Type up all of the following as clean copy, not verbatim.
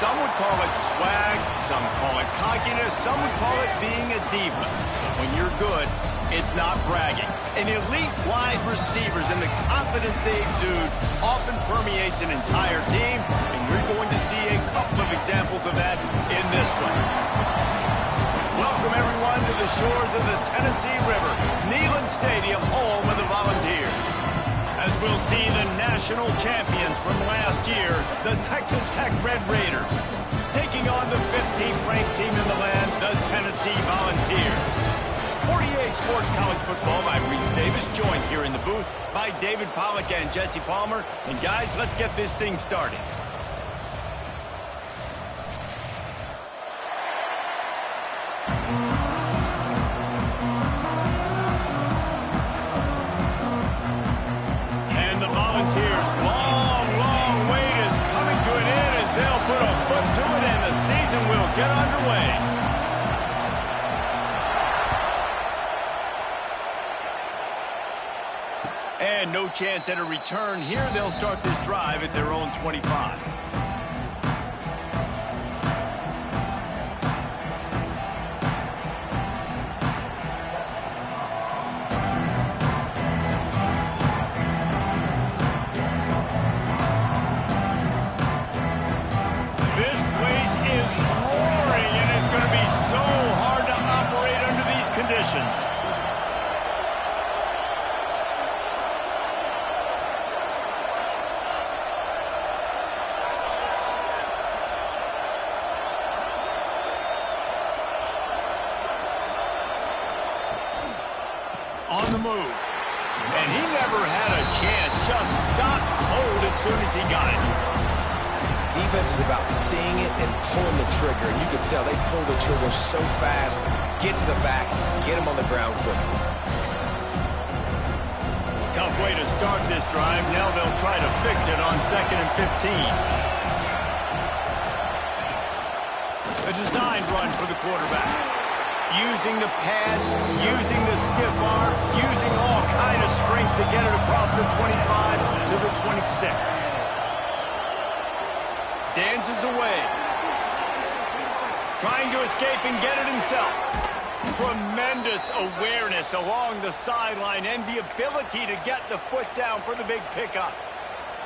Some would call it swag, some call it cockiness, some would call it being a diva. But when you're good, it's not bragging. An elite wide receivers and the confidence they exude often permeates an entire team, and we're going to see a couple of examples of that in this one. Welcome, everyone, to the shores of the Tennessee River, Neyland Stadium, home of the Volunteers. As we'll see the national champions from last year, the Texas Tech Red Raiders, taking on the 15th ranked team in the land, the Tennessee Volunteers. 48 Sports College Football, I'm Reese Davis, joined here in the booth by David Pollack and Jesse Palmer. And guys, let's get this thing started. And the Volunteers' long wait is coming to an end as they'll put a foot to it and the season will get underway. And no chance at a return here. They'll start this drive at their own 25. This place is roaring, and it's going to be so hard to operate under these conditions. On the move. And he never had a chance. Just stopped cold as soon as he got it. Defense is about seeing it and pulling the trigger. And you can tell they pull the trigger so fast, get to the back, get him on the ground quickly. Tough way to start this drive. Now they'll try to fix it on 2nd and 15. A designed run for the quarterback. Using the pads, using the stiff arm, using all kind of strength to get it across the 25 to the 26. Dances away. Trying to escape and get it himself. Tremendous awareness along the sideline and the ability to get the foot down for the big pickup.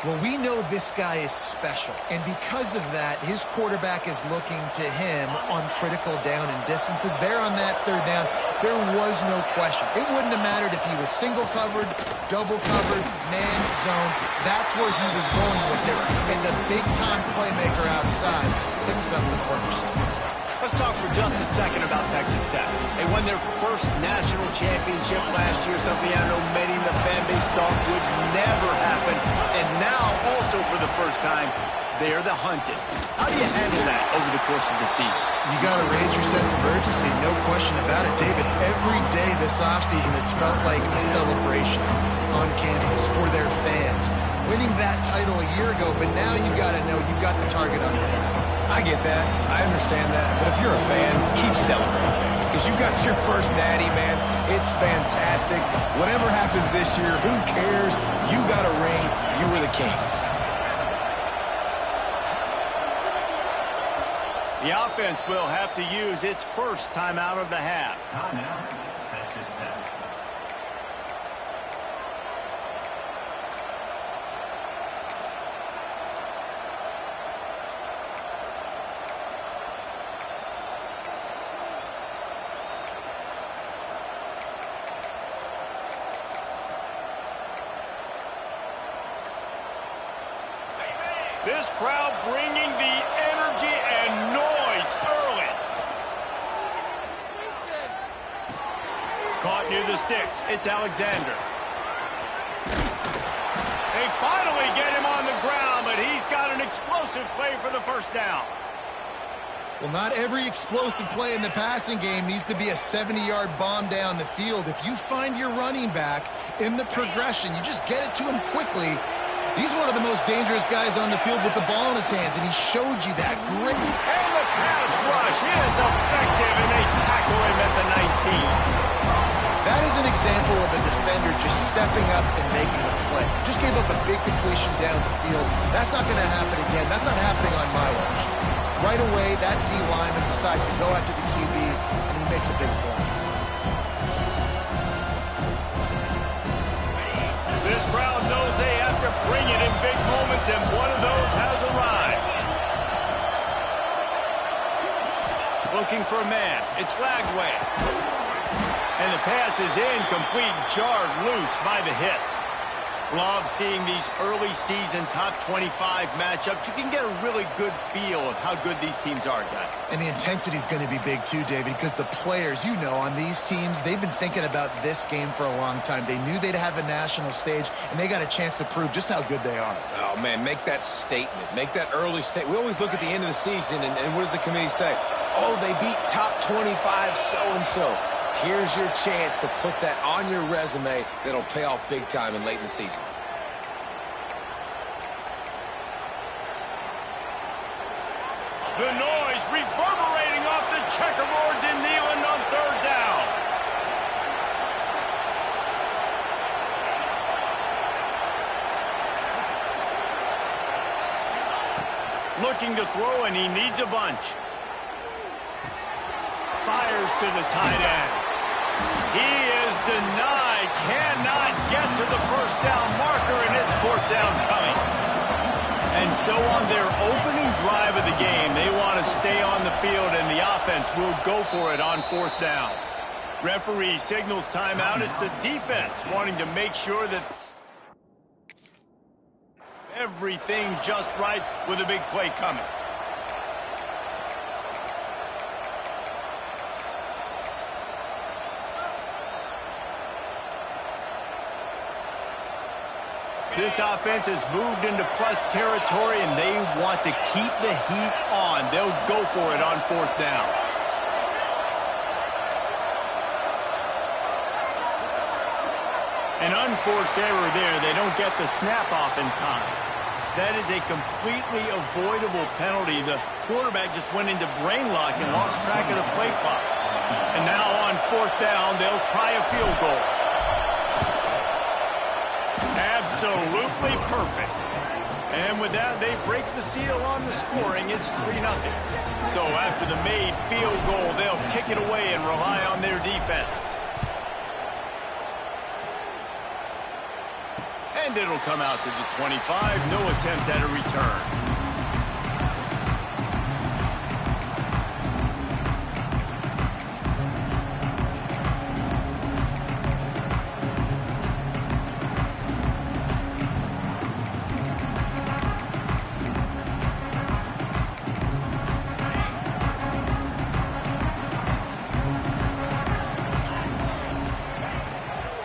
Well, we know this guy is special, and because of that, his quarterback is looking to him on critical down and distances. There on that 3rd down, there was no question. It wouldn't have mattered if he was single covered, double covered, man zone. That's where he was going with it, and the big-time playmaker outside picks up the first. Let's talk for just a second about Texas Tech. They won their first national championship last year, something I know many in the fan base thought would never happen. And now, also for the first time, they're the hunted. How do you handle that over the course of the season? You got to raise your sense of urgency, no question about it, David. Every day this offseason has felt like a celebration on campus for their fans. Winning that title a year ago, but now you've got to know you've got the target on your back. I get that. I understand that. But if you're a fan, keep celebrating, baby, because you got your first natty, man. It's fantastic. Whatever happens this year, who cares? You got a ring. You were the Kings. The offense will have to use its first timeout of the half. Timeout, Texas Tech. This crowd bringing the energy and noise early. Caught near the sticks. It's Alexander. They finally get him on the ground, but he's got an explosive play for the first down. Well, not every explosive play in the passing game needs to be a 70-yard bomb down the field. If you find your running back in the progression, you just get it to him quickly. He's one of the most dangerous guys on the field with the ball in his hands, and he showed you that great. And the pass rush is effective, and they tackle him at the 19. That is an example of a defender just stepping up and making a play. Just gave up a big completion down the field. That's not going to happen again. That's not happening on my watch. Right away, that D lineman decides to go after the QB, and he makes a big play. This crowd knows they have to bring it in big moments, and one of those has arrived. Looking for a man. It's Lagway. And the pass is incomplete, jarred loose by the hit. Love seeing these early season top 25 matchups. You can get a really good feel of how good these teams are, guys. And the intensity is going to be big too, David, because the players, you know, on these teams, they've been thinking about this game for a long time. They knew they'd have a national stage, and they got a chance to prove just how good they are. Oh, man, make that statement. Make that early statement. We always look at the end of the season, and what does the committee say? Oh, they beat top 25 so-and-so. Here's your chance to put that on your resume that'll pay off big time and late in the season. The noise reverberating off the checkerboards in Neyland on third down. Looking to throw, and he needs a bunch. Fires to the tight end. He is denied, cannot get to the first down marker, and it's fourth down coming. And so on their opening drive of the game, they want to stay on the field, and the offense will go for it on fourth down. Referee signals timeout. It's the defense wanting to make sure that everything just right with a big play coming. This offense has moved into plus territory, and they want to keep the heat on. They'll go for it on fourth down. An unforced error there. They don't get the snap off in time. That is a completely avoidable penalty. The quarterback just went into brain lock and lost track of the play clock. And now on fourth down, they'll try a field goal. Absolutely perfect. And with that, they break the seal on the scoring. It's 3-0. So after the made field goal, they'll kick it away and rely on their defense. And it'll come out to the 25. No attempt at a return.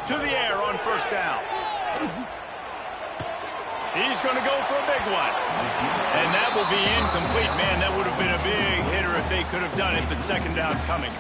To the air on first down. He's going to go for a big one. And that will be incomplete. Man, that would have been a big hitter if they could have done it, but second down coming.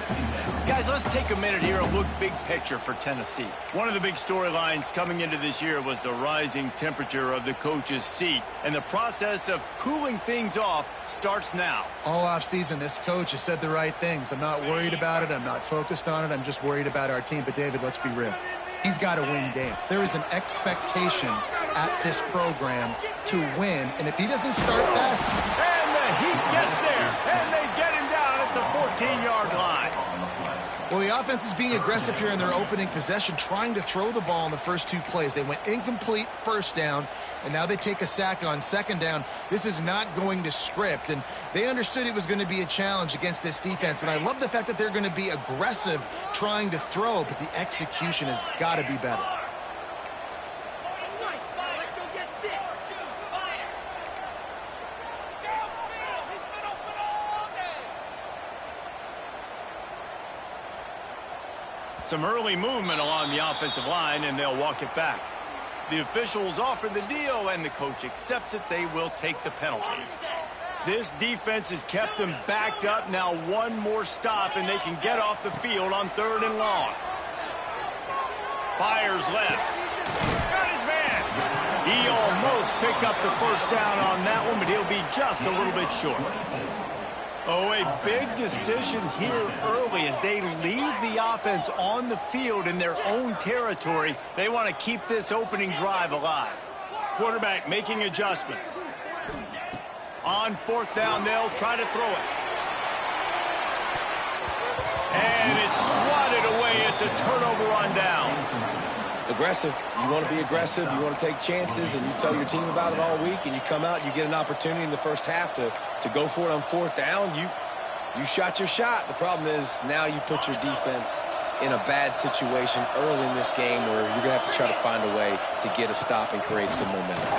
Guys, let's take a minute here and look big picture for Tennessee. One of the big storylines coming into this year was the rising temperature of the coach's seat. And the process of cooling things off starts now. All offseason, this coach has said the right things. I'm not worried about it. I'm not focused on it. I'm just worried about our team. But, David, let's be real. He's got to win games. There is an expectation at this program to win, and if he doesn't start fast... And the heat gets there, and they get him down at the 14-yard line. Well, the offense is being aggressive here in their opening possession, trying to throw the ball in the first two plays. They went incomplete first down, and now they take a sack on second down. This is not going to script, and they understood it was going to be a challenge against this defense, and I love the fact that they're going to be aggressive trying to throw, but the execution has got to be better. Some early movement along the offensive line, and they'll walk it back. The officials offer the deal, and the coach accepts it. They will take the penalty. This defense has kept them backed up. Now one more stop, and they can get off the field on third and long. Fires left. Got his man. He almost picked up the first down on that one, but he'll be just a little bit short. Oh, a big decision here early as they leave the offense on the field in their own territory. They want to keep this opening drive alive. Quarterback making adjustments. On fourth down, they'll try to throw it. And it's swatted away. It's a turnover on downs. Aggressive. You want to be aggressive. You want to take chances, and you tell your team about it all week, and you come out and you get an opportunity in the first half to go for it on fourth down. You shot your shot. The problem is now you put your defense in a bad situation early in this game where you're going to have to try to find a way to get a stop and create some momentum.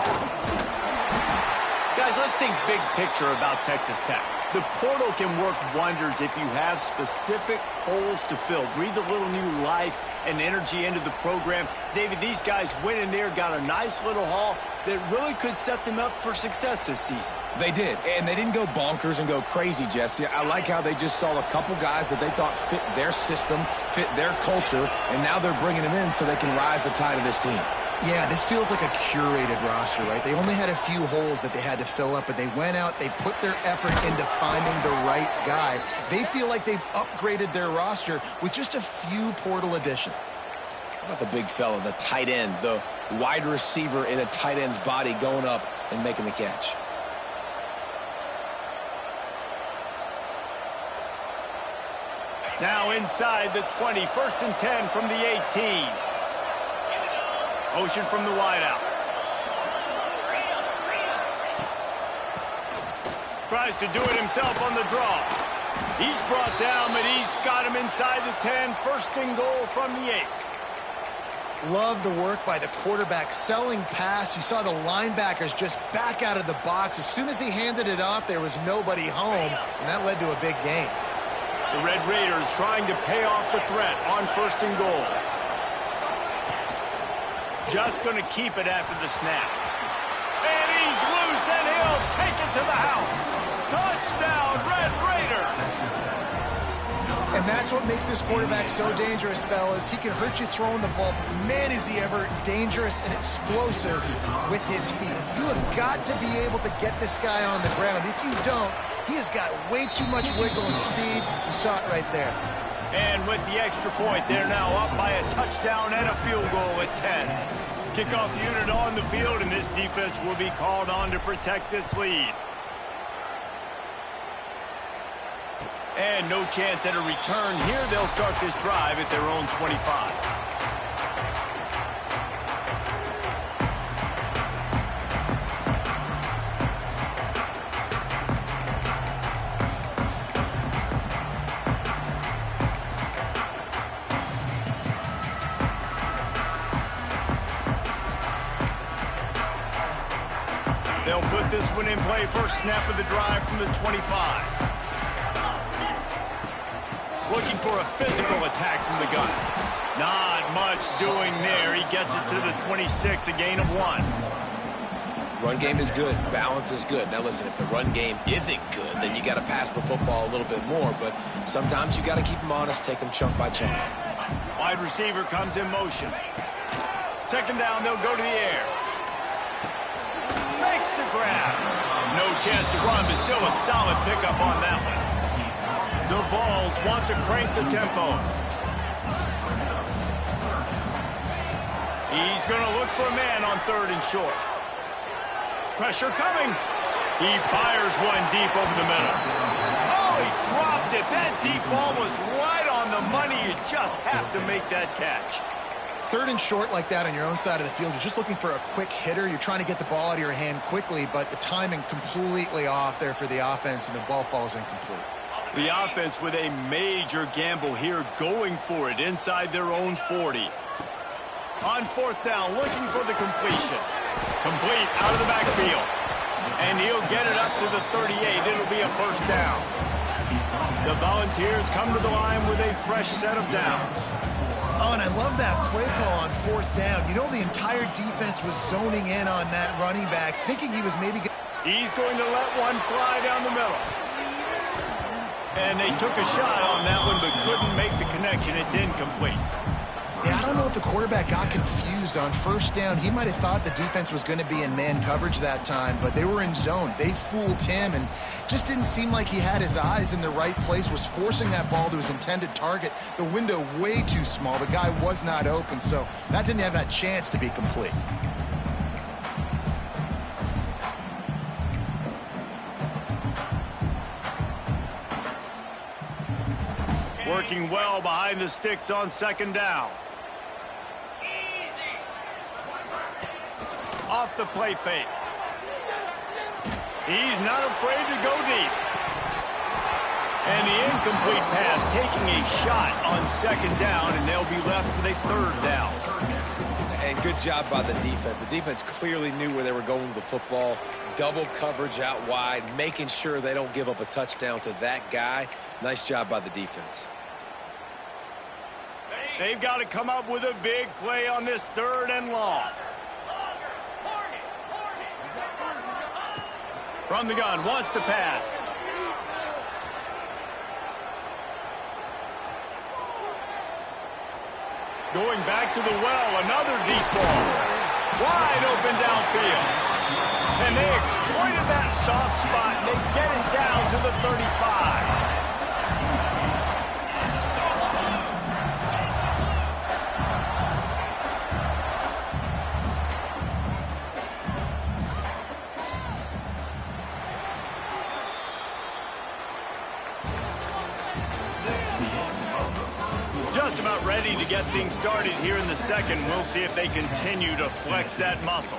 Guys, let's think big picture about Texas Tech. The portal can work wonders if you have specific holes to fill. Breathe a little new life and energy into the program. David, these guys went in there, got a nice little haul that really could set them up for success this season. They did, and they didn't go bonkers and go crazy, Jesse. I like how they just saw a couple guys that they thought fit their system, fit their culture, and now they're bringing them in so they can rise the tide of this team. Yeah, this feels like a curated roster, right? They only had a few holes that they had to fill up, but they went out, they put their effort into finding the right guy. They feel like they've upgraded their roster with just a few portal additions. How about the big fella, the tight end, the wide receiver in a tight end's body going up and making the catch? Now inside the 20, 1st and 10 from the 18. Motion from the wideout. Tries to do it himself on the draw. He's brought down, but he's got him inside the 10. 1st and goal from the 8. Love the work by the quarterback, selling pass. You saw the linebackers just back out of the box. As soon as he handed it off, there was nobody home, and that led to a big gain. The Red Raiders trying to pay off the threat on 1st and goal. Just going to keep it after the snap. And he's loose, and he'll take it to the house. Touchdown, Red Raiders! And that's what makes this quarterback so dangerous, fellas. He can hurt you throwing the ball. Man, is he ever dangerous and explosive with his feet. You have got to be able to get this guy on the ground. If you don't, he has got way too much wiggle and speed. You saw it right there. And with the extra point, they're now up by a touchdown and a field goal at 10. Kickoff unit on the field, and this defense will be called on to protect this lead. And no chance at a return here. They'll start this drive at their own 25. They'll put this one in play. First snap of the drive from the 25. Looking for a physical attack from the gun. Not much doing there. He gets it to the 26, a gain of 1. Run game is good. Balance is good. Now listen, if the run game isn't good, then you got to pass the football a little bit more. But sometimes you got to keep them honest, take them chunk by chunk. Wide receiver comes in motion. 2nd down, they'll go to the air. Makes the grab. No chance to run, but still a solid pickup on that one. The Vols want to crank the tempo. He's going to look for a man on 3rd and short. Pressure coming. He fires one deep over the middle. Oh, he dropped it. That deep ball was right on the money. You just have to make that catch. 3rd and short like that on your own side of the field, you're just looking for a quick hitter. You're trying to get the ball out of your hand quickly, but the timing completely off there for the offense, and the ball falls incomplete. The offense with a major gamble here, going for it inside their own 40. On 4th down, looking for the completion. Complete out of the backfield. And he'll get it up to the 38. It'll be a 1st down. The Volunteers come to the line with a fresh set of downs. Oh, and I love that play call on 4th down. You know, the entire defense was zoning in on that running back, thinking he was maybe... He's going to let one fly down the middle. And they took a shot on that one, but couldn't make the connection. It's incomplete. Yeah, I don't know if the quarterback got confused on 1st down. He might have thought the defense was going to be in man coverage that time, but they were in zone. They fooled him, and just didn't seem like he had his eyes in the right place, was forcing that ball to his intended target. The window way too small. The guy was not open, so that didn't have that chance to be complete. Working well behind the sticks on second down. Off the play fake. He's not afraid to go deep. And the incomplete pass taking a shot on second down, and they'll be left with a third down. And good job by the defense. The defense clearly knew where they were going with the football. Double coverage out wide, making sure they don't give up a touchdown to that guy. Nice job by the defense. They've got to come up with a big play on this third and long. From the gun, wants to pass. Going back to the well, another deep ball. Wide open downfield. And they exploited that soft spot, and they get it down to the 35. Just about ready to get things started here in the second. We'll see if they continue to flex that muscle.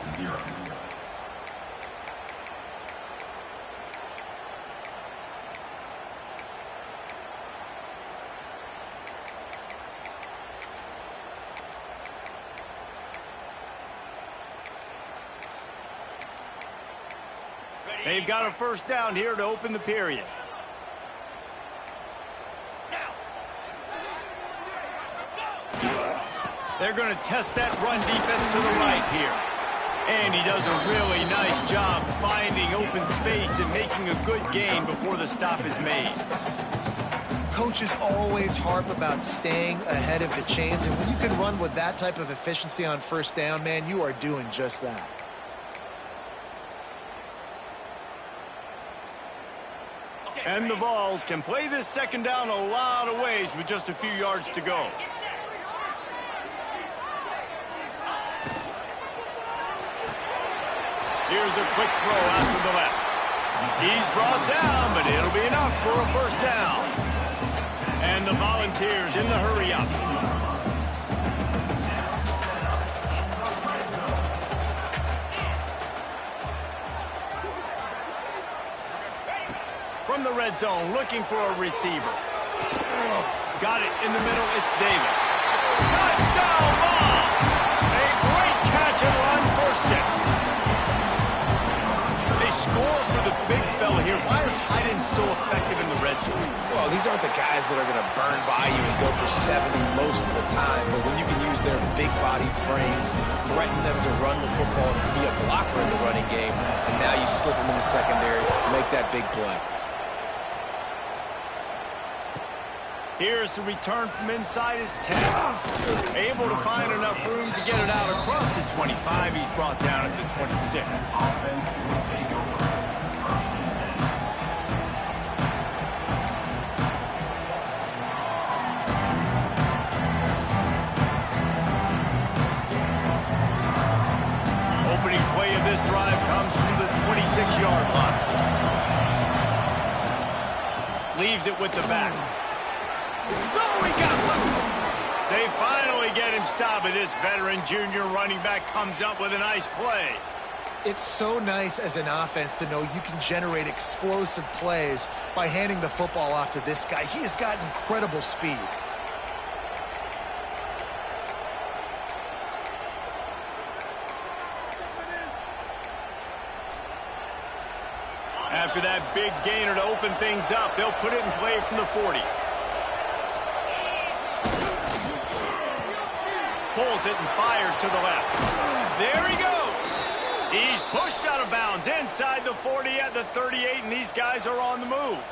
They've got a first down here to open the period. They're going to test that run defense to the right here. And he does a really nice job finding open space and making a good gain before the stop is made. Coaches always harp about staying ahead of the chains, and when you can run with that type of efficiency on first down, man, you are doing just that. And the Vols can play this second down a lot of ways with just a few yards to go. Here's a quick throw out to the left. He's brought down, but it'll be enough for a first down. And the Volunteers in the hurry up. From the red zone, looking for a receiver. Got it in the middle, it's Davis. Touchdown ball! A great catch and run for 6. They score for the big fella here. Why are tight ends so effective in the red zone? Well, these aren't the guys that are going to burn by you and go for 70 most of the time, but when you can use their big-bodied frames, threaten them to run the football and be a blocker in the running game, and now you slip them in the secondary, make that big play. Here's the return from inside his 10. Able to find enough room to get it out across the 25. He's brought down at the 26. Opening play of this drive comes from the 26-yard line. Leaves it with the back. Oh, he got loose. They finally get him stopped, and this veteran junior running back comes up with a nice play. It's so nice as an offense to know you can generate explosive plays by handing the football off to this guy. He has got incredible speed. After that big gainer to open things up, they'll put it in play from the 40. Pulls it and fires to the left. There he goes. He's pushed out of bounds inside the 40 at the 38, and these guys are on the move.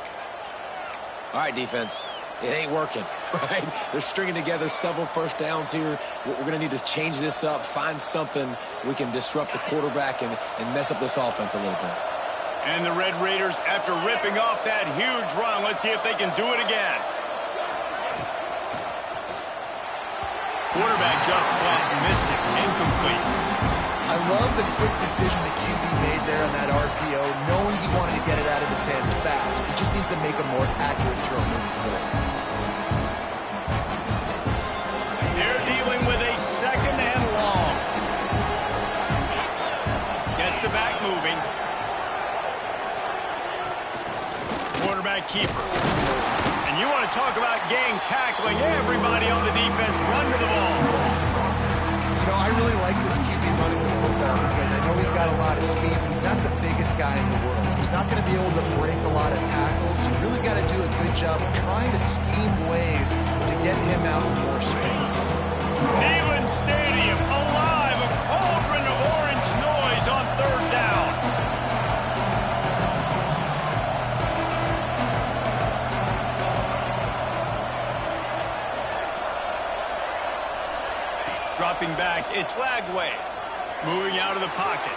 All right, defense. It ain't working, right? They're stringing together several first downs here. We're going to need to change this up, find something we can disrupt the quarterback and mess up this offense a little bit. And the Red Raiders, after ripping off that huge run, let's see if they can do it again. Quarterback just flat missed it. Incomplete. I love the quick decision the QB made there on that RPO, knowing he wanted to get it out of his hands fast. He just needs to make a more accurate throw moving forward. moving. Quarterback keeper. And you want to talk about gang tackling. Everybody on the defense run to the ball. You know, I really like this QB running the football because I know he's got a lot of speed, but he's not the biggest guy in the world. So he's not going to be able to break a lot of tackles. You really got to do a good job of trying to scheme ways to get him out in more space. Neyland Stadium alive. A cauldron of orange noise on third down. Dropping back, it's Lagway. Moving out of the pocket.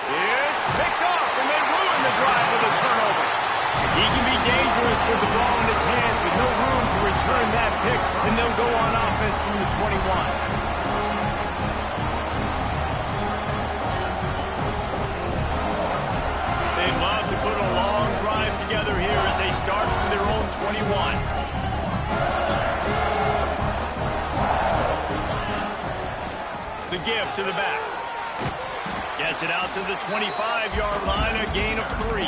It's picked off, and they ruin the drive with a turnover. He can be dangerous with the ball in his hands, with no room to return that pick, and they'll go on offense from the 21. They love to put a long drive together here as they start from their own 21. The give to the back. Gets it out to the 25-yard line, a gain of 3.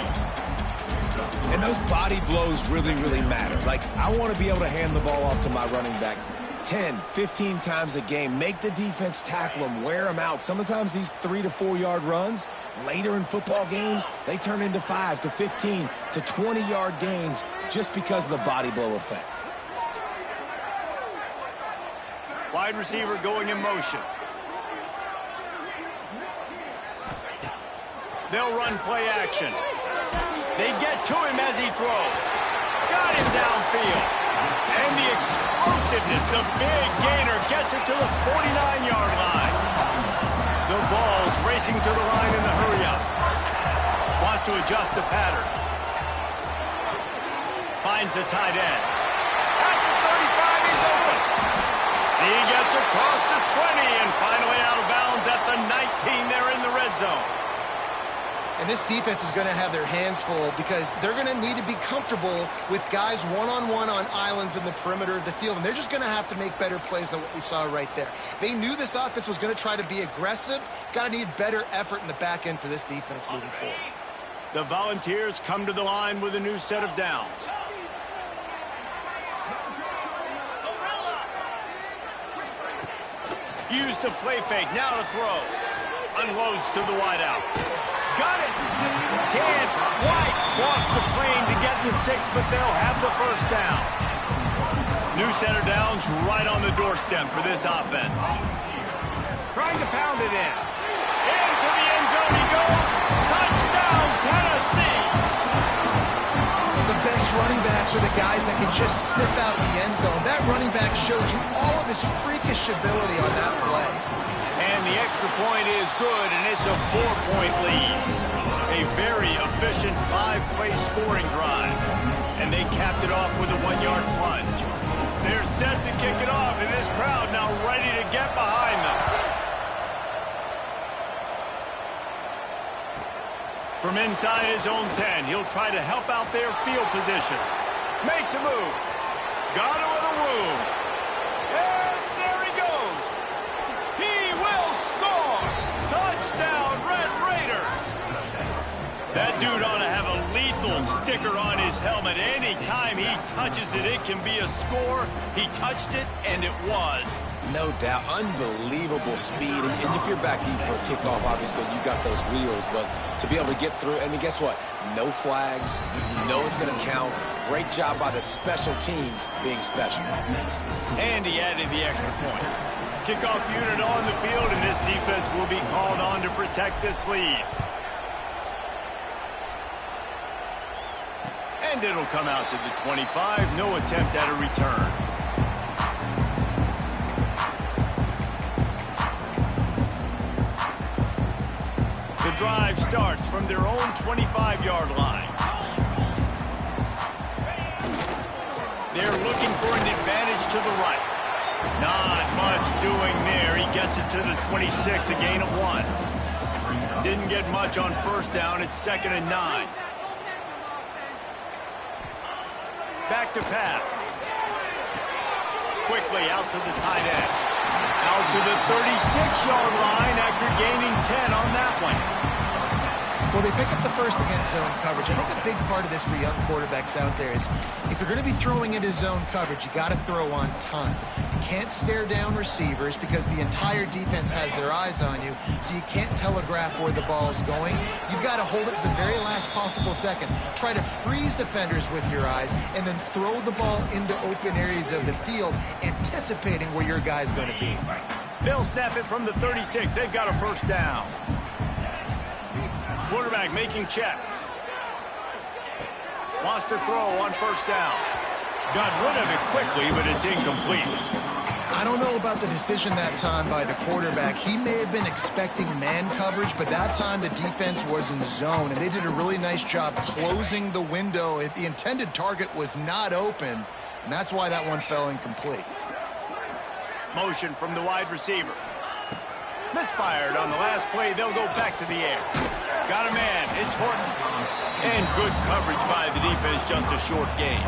And those body blows really, really matter. Like, I want to be able to hand the ball off to my running back 10, 15 times a game. Make the defense tackle them, wear them out. Sometimes these 3 to 4 yard runs, later in football games, they turn into 5 to 15 to 20-yard gains just because of the body blow effect. Wide receiver going in motion. They'll run play action. They get to him as he throws. Got him downfield. And the explosiveness, the big gainer, gets it to the 49-yard line. The ball's racing to the line in the hurry-up. Wants to adjust the pattern. Finds the tight end. At the 35, he's open. He gets across the 20 and finally out of bounds at the 19. They're in the red zone. And this defense is going to have their hands full because they're going to need to be comfortable with guys one-on-one on islands in the perimeter of the field. And they're just going to have to make better plays than what we saw right there. They knew this offense was going to try to be aggressive. Got to need better effort in the back end for this defense moving forward. The Volunteers come to the line with a new set of downs. Use the play fake, now to throw. Unloads to the wideout. Got it! Can't quite cross the plane to get the 6, but they'll have the first down. New center downs right on the doorstep for this offense. Trying to pound it in. Into the end zone he goes. Touchdown, Tennessee! The best running backs are the guys that can just snip out the end zone. That running back showed you all of his freakish ability on that play. And the extra point is good, and it's a 4-point lead. A very efficient 5-play scoring drive. And they capped it off with a 1-yard plunge. They're set to kick it off, and this crowd now ready to get behind them. From inside his own 10, he'll try to help out their field position. Makes a move. Got it with a wound. And there he goes. He will score. Touchdown, Red Raiders. That dude ought to have a lethal sticker on his helmet. Anytime he touches it, it can be a score. He touched it, and it was. No doubt. Unbelievable speed. And if you're back deep for a kickoff, obviously you got those wheels. But to be able to get through, and guess what? No flags. You know it's going to count. Great job by the special teams being special. And he added the extra point. Kickoff unit on the field, and this defense will be called on to protect this lead. And it'll come out to the 25. No attempt at a return. The drive starts from their own 25-yard line. They're looking for an advantage to the right. Not much doing there. He gets it to the 26, a gain of 1. Didn't get much on first down. It's 2nd and 9. Back to pass. Quickly out to the tight end. Out to the 36-yard line after gaining 10 on that one. Well, they pick up the first against zone coverage. I think a big part of this for young quarterbacks out there is if you're going to be throwing into zone coverage, you got to throw on time. You can't stare down receivers because the entire defense has their eyes on you, so you can't telegraph where the ball's going. You've got to hold it to the very last possible second. Try to freeze defenders with your eyes and then throw the ball into open areas of the field, anticipating where your guy's going to be. They'll snap it from the 36. They've got a first down. Quarterback making checks. Wants to throw on first down. Got rid of it quickly, but it's incomplete. I don't know about the decision that time by the quarterback. He may have been expecting man coverage, but that time the defense was in zone, and they did a really nice job closing the window. The intended target was not open, and that's why that one fell incomplete. Motion from the wide receiver. Misfired on the last play. They'll go back to the air. Got a man. It's Horton. And good coverage by the defense. Just a short gain.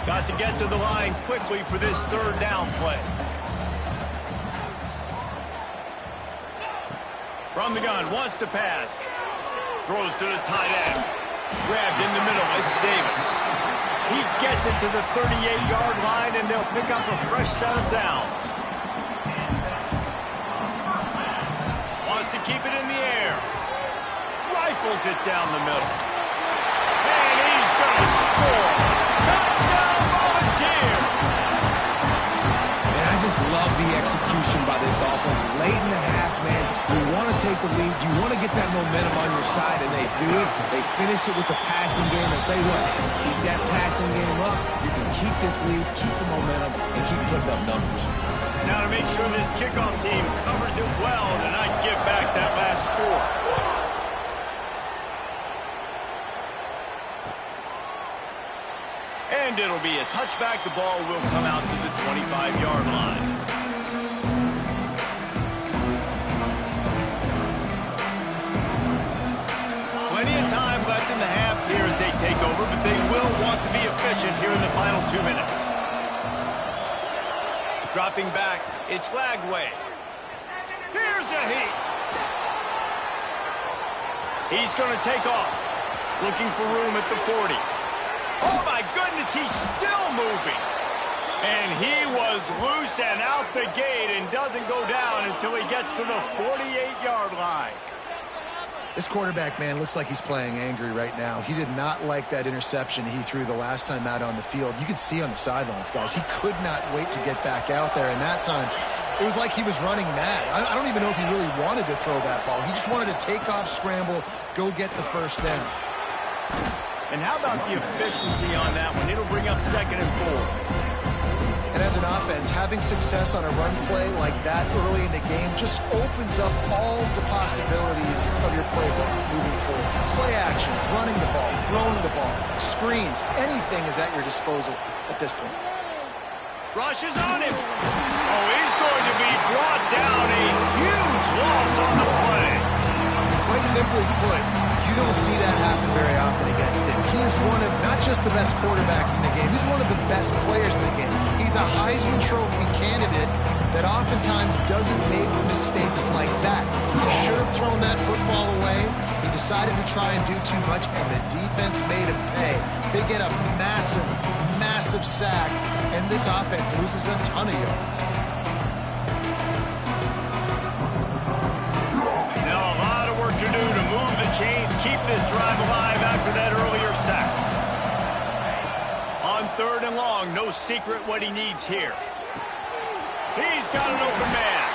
Got to get to the line quickly for this third down play. From the gun. Wants to pass. Throws to the tight end. Grabbed in the middle. It's Davis. He gets it to the 38-yard line, and they'll pick up a fresh set of downs. Wants to keep it in the air. Rifles it down the middle. And he's going to score. Touchdown, Volunteer! Man, I just love the execution by this offense. Late in the half, man, you want to take the lead. You want to get that momentum on your side, and they do it. They finish it with the passing game. And tell you what, keep that passing game up. You can keep this lead, keep the momentum, and keep putting up numbers. Now to make sure this kickoff team covers it well and not give back that last score. And it'll be a touchback. The ball will come out to the 25-yard line. Plenty of time left in the half here as they take over, but they will want to be efficient here in the final 2 minutes. Dropping back, it's Lagway. Here's a heat. He's going to take off. Looking for room at the 40. Oh, my goodness, he's still moving. And he was loose and out the gate and doesn't go down until he gets to the 48-yard line. This quarterback, man, looks like he's playing angry right now. He did not like that interception he threw the last time out on the field. You could see on the sidelines, guys, he could not wait to get back out there. And that time, it was like he was running mad. I don't even know if he really wanted to throw that ball. He just wanted to take off, scramble, go get the first down. And how about the efficiency on that one? It'll bring up 2nd and 4. And as an offense, having success on a run play like that early in the game just opens up all the possibilities of your playbook moving forward. Play action, running the ball, throwing the ball, screens, anything is at your disposal at this point. Rush is on him. Oh, he's going to be brought down. A huge loss on the play. Quite simply put, you don't see that happen very often against him. He is one of not just the best quarterbacks in the game, he's one of the best players in the game. He's a Heisman Trophy candidate that oftentimes doesn't make mistakes like that. He should have thrown that football away. He decided to try and do too much, and the defense made him pay. They get a massive, massive sack, and this offense loses a ton of yards. To do to move the chains, keep this drive alive after that earlier sack. On 3rd and long, no secret what he needs here. He's got an open man.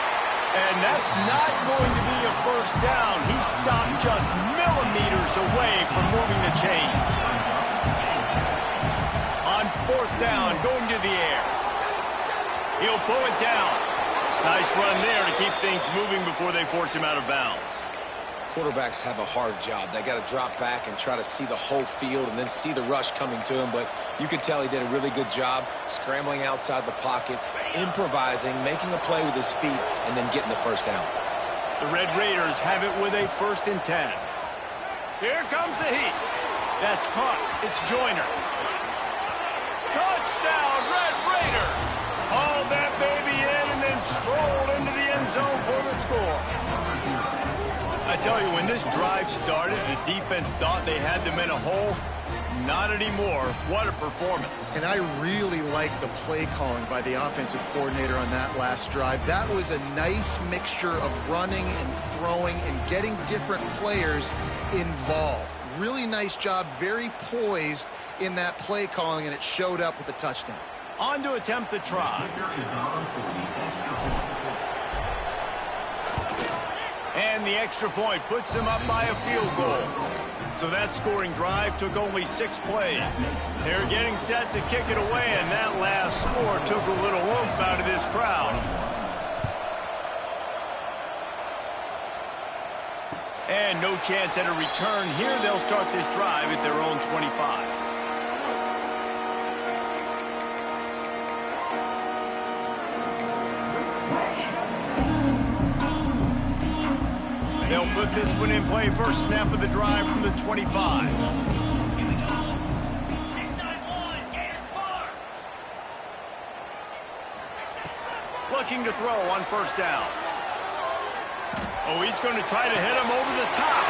And that's not going to be a first down. He stopped just millimeters away from moving the chains. On 4th down, going to the air. He'll pull it down. Nice run there to keep things moving before they force him out of bounds. Quarterbacks have a hard job. They got to drop back and try to see the whole field and then see the rush coming to him. But you could tell he did a really good job scrambling outside the pocket, improvising, making a play with his feet, and then getting the first down. The Red Raiders have it with a 1st and 10. Here comes the heat. That's caught. It's Joyner. Touchdown, Red Raiders! Hauled that baby in and then strolled into the end zone for the score. I tell you, when this drive started, the defense thought they had them in a hole. Not anymore. What a performance. And I really like the play calling by the offensive coordinator on that last drive. That was a nice mixture of running and throwing and getting different players involved. Really nice job, very poised in that play calling, and it showed up with a touchdown. On to attempt the try. And the extra point puts them up by a field goal. So that scoring drive took only 6 plays. They're getting set to kick it away, and that last score took a little oomph out of this crowd. And no chance at a return here. They'll start this drive at their own 25. They'll put this one in play. First snap of the drive from the 25. Looking to throw on first down. Oh, he's going to try to hit him over the top.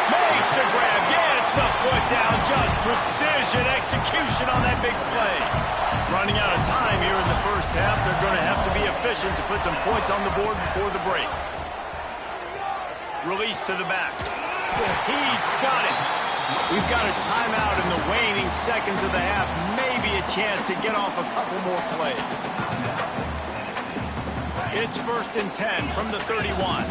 Makes the grab, gets the foot down. Just precision execution on that big play. Running out of time here in the first half. They're going to have to be efficient to put some points on the board before the break. Release to the back. He's got it. We've got a timeout in the waning seconds of the half. Maybe a chance to get off a couple more plays. It's 1st and 10 from the 31.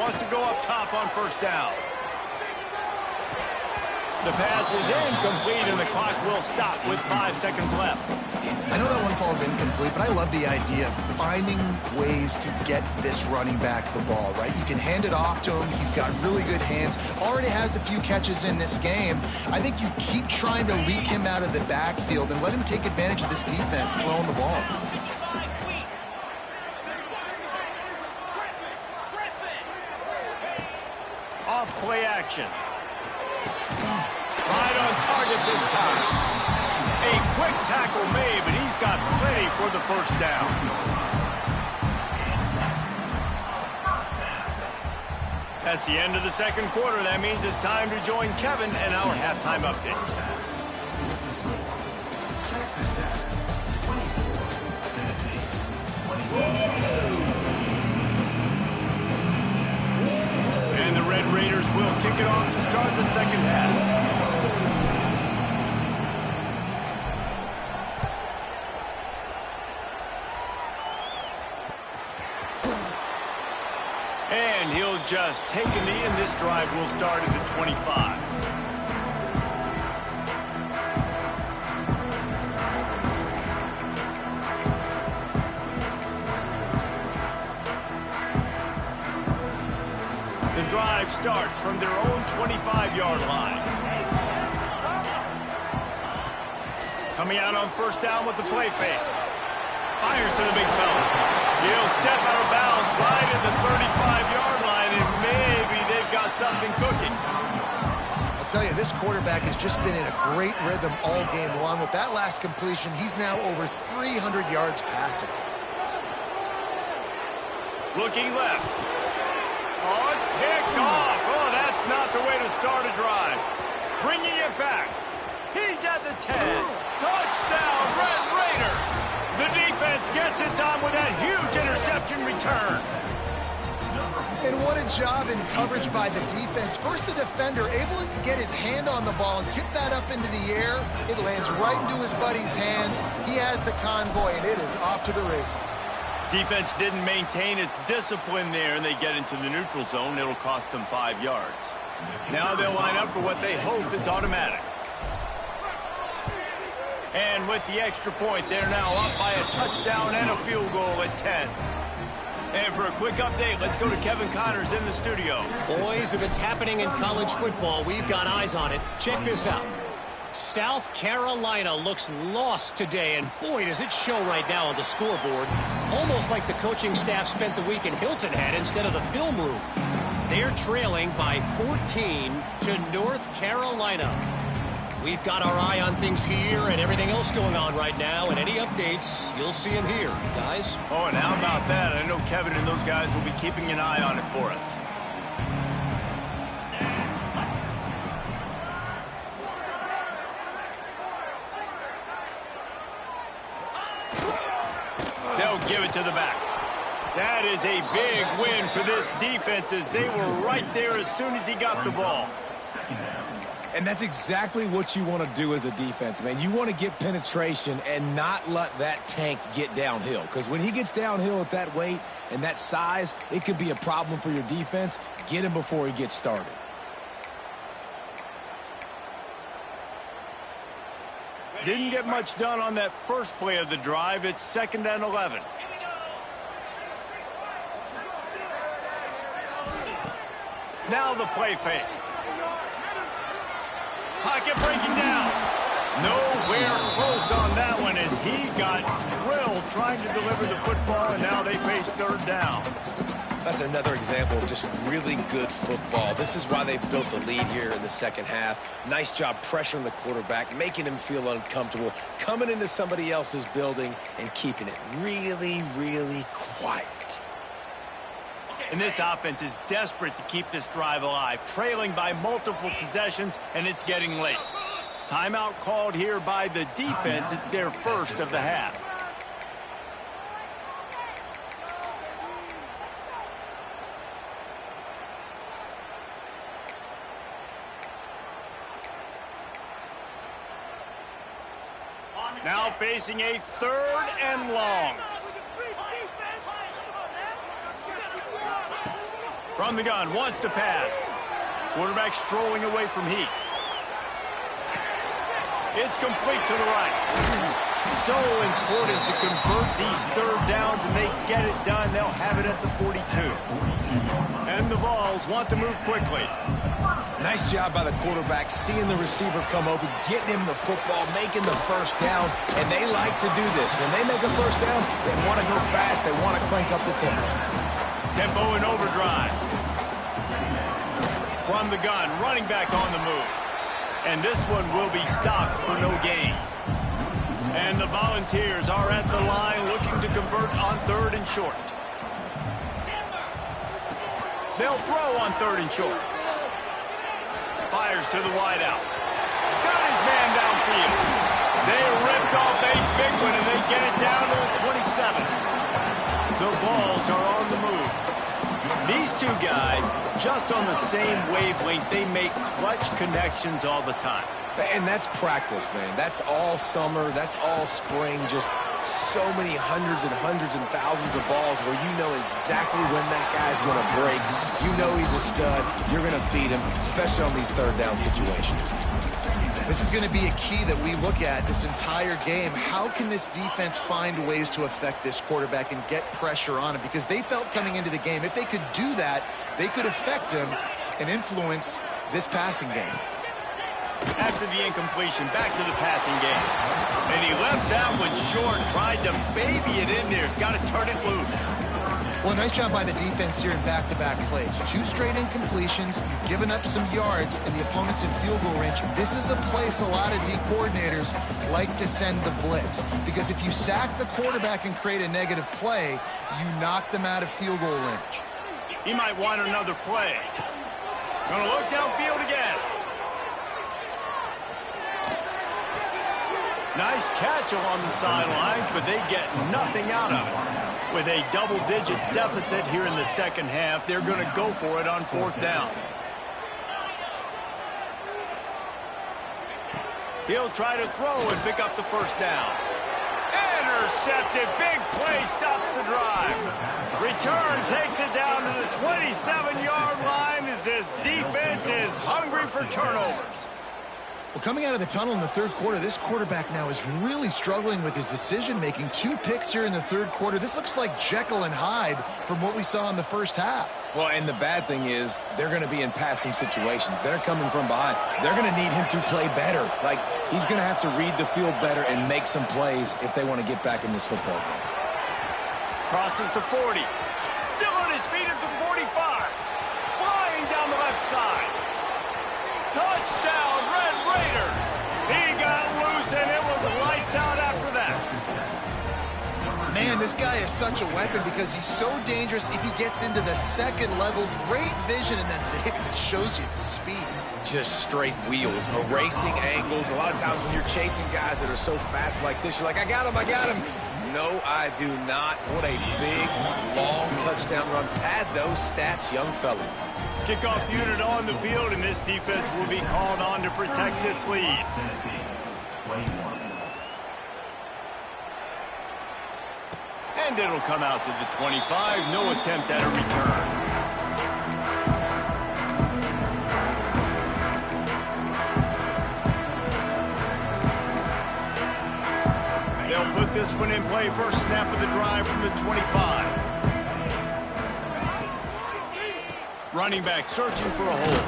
Wants to go up top on first down. The pass is incomplete, and the clock will stop with 5 seconds left. I know that one falls incomplete, but I love the idea of finding ways to get this running back the ball, right? You can hand it off to him. He's got really good hands. Already has a few catches in this game. I think you keep trying to leak him out of the backfield and let him take advantage of this defense throwing the ball. Off play action. Right on target this time. A quick tackle made, but he's got plenty for the first down. That's the end of the second quarter. That means it's time to join Kevin and our halftime update. And the Red Raiders will kick it off to start the second half. And he'll just take a knee, and this drive will start at the 25. The drive starts from their own 25-yard line. Coming out on first down with the play fake. Fires to the big fella. He'll step out of bounds right at the 35-yard line, and maybe they've got something cooking. I'll tell you, this quarterback has just been in a great rhythm all game long. With that last completion, he's now over 300 yards passing. Looking left. Oh, it's picked off. Oh, that's not the way to start a drive. Bringing it back. He's at the 10. Touchdown, Red Raiders. The defense gets it done with that huge interception return. And what a job in coverage by the defense. First, the defender able to get his hand on the ball and tip that up into the air. It lands right into his buddy's hands. He has the convoy, and it is off to the races. Defense didn't maintain its discipline there, and they get into the neutral zone. It'll cost them 5 yards. Now they'll line up for what they hope is automatic. And with the extra point, they're now up by a touchdown and a field goal at 10. And for a quick update, let's go to Kevin Connors in the studio. Boys, if it's happening in college football, we've got eyes on it. Check this out. South Carolina looks lost today, and boy, does it show right now on the scoreboard. Almost like the coaching staff spent the week in Hilton Head instead of the film room. They're trailing by 14 to North Carolina. We've got our eye on things here and everything else going on right now, and any updates, you'll see them here, guys. Oh, and how about that? I know Kevin and those guys will be keeping an eye on it for us. They'll give it to the back. That is a big win for this defense as they were right there as soon as he got the ball. And that's exactly what you want to do as a defense, man. You want to get penetration and not let that tank get downhill. Because when he gets downhill at that weight and that size, it could be a problem for your defense. Get him before he gets started. Didn't get much done on that first play of the drive. It's 2nd and 11. Now the play fake. Pocket breaking down. Nowhere close on that one as he got drilled trying to deliver the football, and now they face 3rd down. That's another example of just really good football. This is why they built the lead here in the second half. Nice job pressuring the quarterback, making him feel uncomfortable, coming into somebody else's building and keeping it really, really quiet. And this offense is desperate to keep this drive alive, trailing by multiple possessions, and it's getting late. Timeout called here by the defense. It's their first of the half. Now facing a 3rd and long. From the gun, wants to pass. Quarterback strolling away from heat. It's complete to the right. So important to convert these 3rd downs, and they get it done. They'll have it at the 42. And the Vols want to move quickly. Nice job by the quarterback, seeing the receiver come open, getting him the football, making the first down, and they like to do this. When they make a first down, they want to go fast, they want to crank up the tempo. Tempo in overdrive. From the gun, running back on the move. And this one will be stopped for no gain. And the Volunteers are at the line looking to convert on 3rd and short. They'll throw on 3rd and short. Fires to the wideout. Got his man downfield. They ripped off a big one, and they get it down to the 27. The Vols are on the move. These two guys, just on the same wavelength, they make clutch connections all the time. And that's practice, man. That's all summer. That's all spring. Just so many hundreds and thousands of balls where you know exactly when that guy's going to break. You know he's a stud. You're going to feed him, especially on these 3rd down situations. This is going to be a key that we look at this entire game. How can this defense find ways to affect this quarterback and get pressure on him? Because they felt coming into the game, if they could do that, they could affect him and influence this passing game. After the incompletion, back to the passing game. And he left that one short, tried to baby it in there. He's got to turn it loose. Well, nice job by the defense here in back-to-back plays. 2 straight incompletions, you've given up some yards, and the opponent's in field goal range. This is a place a lot of D coordinators like to send the blitz. Because if you sack the quarterback and create a negative play, you knock them out of field goal range. He might want another play. Gonna look downfield again. Nice catch along the sidelines, but they get nothing out of it. With a double-digit deficit here in the second half, they're going to go for it on 4th down. He'll try to throw and pick up the first down. Intercepted. Big play stops the drive. Return takes it down to the 27-yard line as this defense is hungry for turnovers. Well, coming out of the tunnel in the 3rd quarter, this quarterback now is really struggling with his decision-making. 2 picks here in the 3rd quarter. This looks like Jekyll and Hyde from what we saw in the first half. Well, and the bad thing is they're going to be in passing situations. They're coming from behind. They're going to need him to play better. Like, he's going to have to read the field better and make some plays if they want to get back in this football game. Crosses to 40. Still on his feet at the 45. Flying down the left side. Touchdown, Red Raiders. lights out after that. Man, this guy is such a weapon because he's so dangerous if he gets into the second level. Great vision, and then David, it shows you the speed. Just straight wheels, erasing angles. A lot of times when you're chasing guys that are so fast like this, you're like, I got him, I got him. No, I do not. What a big, long touchdown run. Pad those stats, young fella. Kickoff unit on the field, and this defense will be called on to protect this lead. Tennessee, 21. And it'll come out to the 25. No attempt at a return. They'll put this one in play. First snap of the drive from the 25. Running back searching for a hole.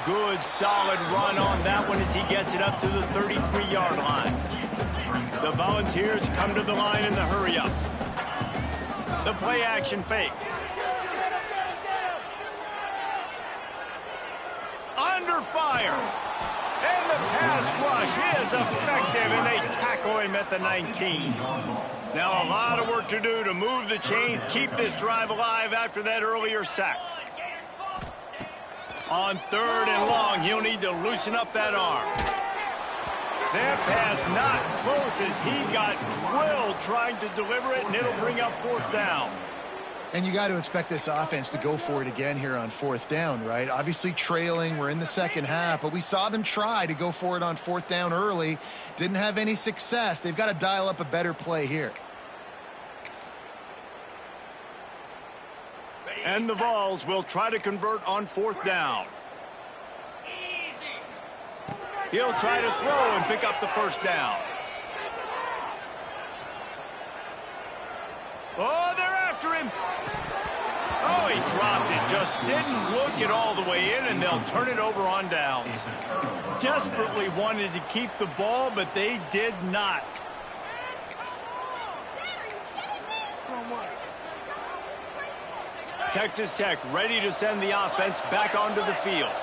Good, solid run on that one as he gets it up to the 33-yard line. The Volunteers come to the line in the hurry-up. The play-action fake. Under fire. And the pass rush is effective, and they tackle him at the 19. Now a lot of work to do to move the chains, keep this drive alive after that earlier sack. On 3rd and long, he'll need to loosen up that arm. That pass not close as he got drilled trying to deliver it, and it'll bring up 4th down. And you got to expect this offense to go for it again here on 4th down, right? Obviously trailing, we're in the second half, but we saw them try to go for it on 4th down early. Didn't have any success. They've got to dial up a better play here. And the Vols will try to convert on 4th down. He'll try to throw and pick up the first down. Oh, they're after him. Oh, he dropped it. Just didn't look it all the way in, and they'll turn it over on downs. Desperately wanted to keep the ball, but they did not. Texas Tech ready to send the offense back onto the field.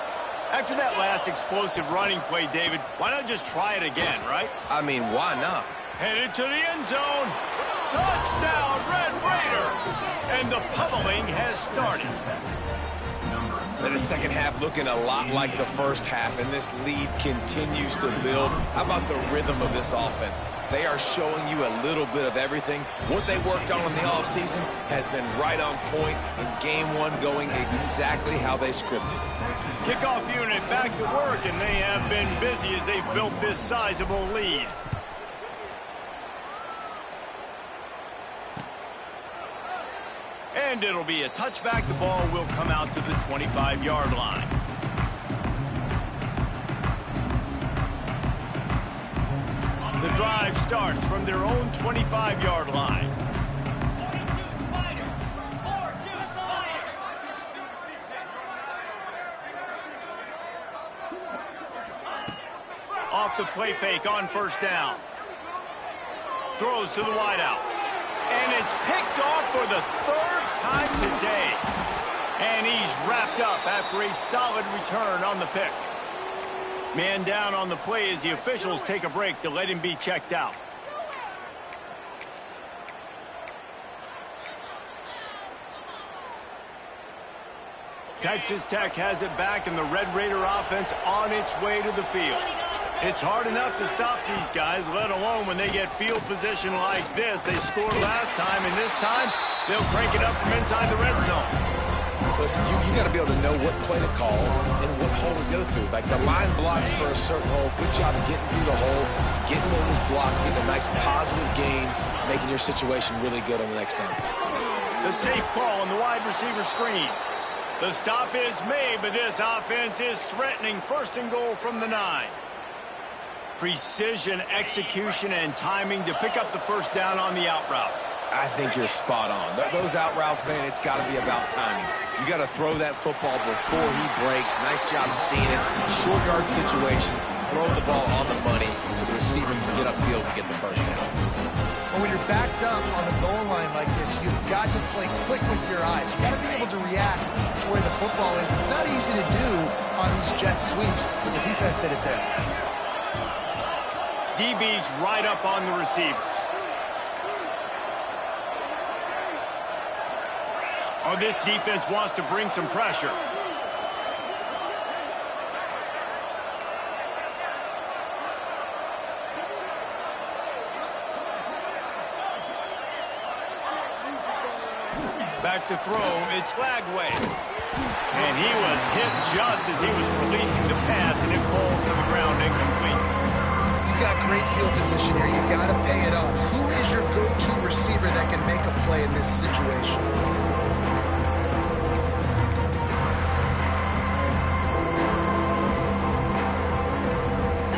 After that last explosive running play, David, why not just try it again, right? I mean, why not? Headed to the end zone. Touchdown, Red Raiders! And the pummeling has started. And the second half looking a lot like the first half, and this lead continues to build. How about the rhythm of this offense? They are showing you a little bit of everything. What they worked on in the offseason has been right on point, and game one going exactly how they scripted. Kickoff unit back to work, and they have been busy as they've built this sizable lead. And it'll be a touchback. The ball will come out to the 25-yard line. The drive starts from their own 25-yard line. Off the play fake on first down. Throws to the wideout. And it's picked off for the 3rd time today. And he's wrapped up after a solid return on the pick. Man down on the play as the officials take a break to let him be checked out. Texas Tech has it back, and the Red Raider offense on its way to the field. It's hard enough to stop these guys, let alone when they get field position like this. They scored last time, and this time they'll crank it up from inside the red zone. Listen, you got to be able to know what play to call and what hole to go through. Like the line blocks for a certain hole. Good job getting through the hole, getting what was blocked, getting a nice positive gain, making your situation really good on the next down. The safe call on the wide receiver screen. The stop is made, but this offense is threatening. 1st and goal from the 9. Precision, execution, and timing to pick up the first down on the out route. I think you're spot on. Those out routes, man, it's got to be about timing. You got to throw that football before he breaks. Nice job seeing it. Short yard situation. Throw the ball on the money so the receiver can get upfield and get the first down. But when you're backed up on the goal line like this, you've got to play quick with your eyes. You've got to be able to react to where the football is. It's not easy to do on these jet sweeps, but the defense did it there. DB's right up on the receivers. Oh, this defense wants to bring some pressure. Back to throw, it's Lagway. And he was hit just as he was releasing the pass, and it falls to the ground incomplete. You got great field position here. You got to pay it off. Who is your go-to receiver that can make a play in this situation?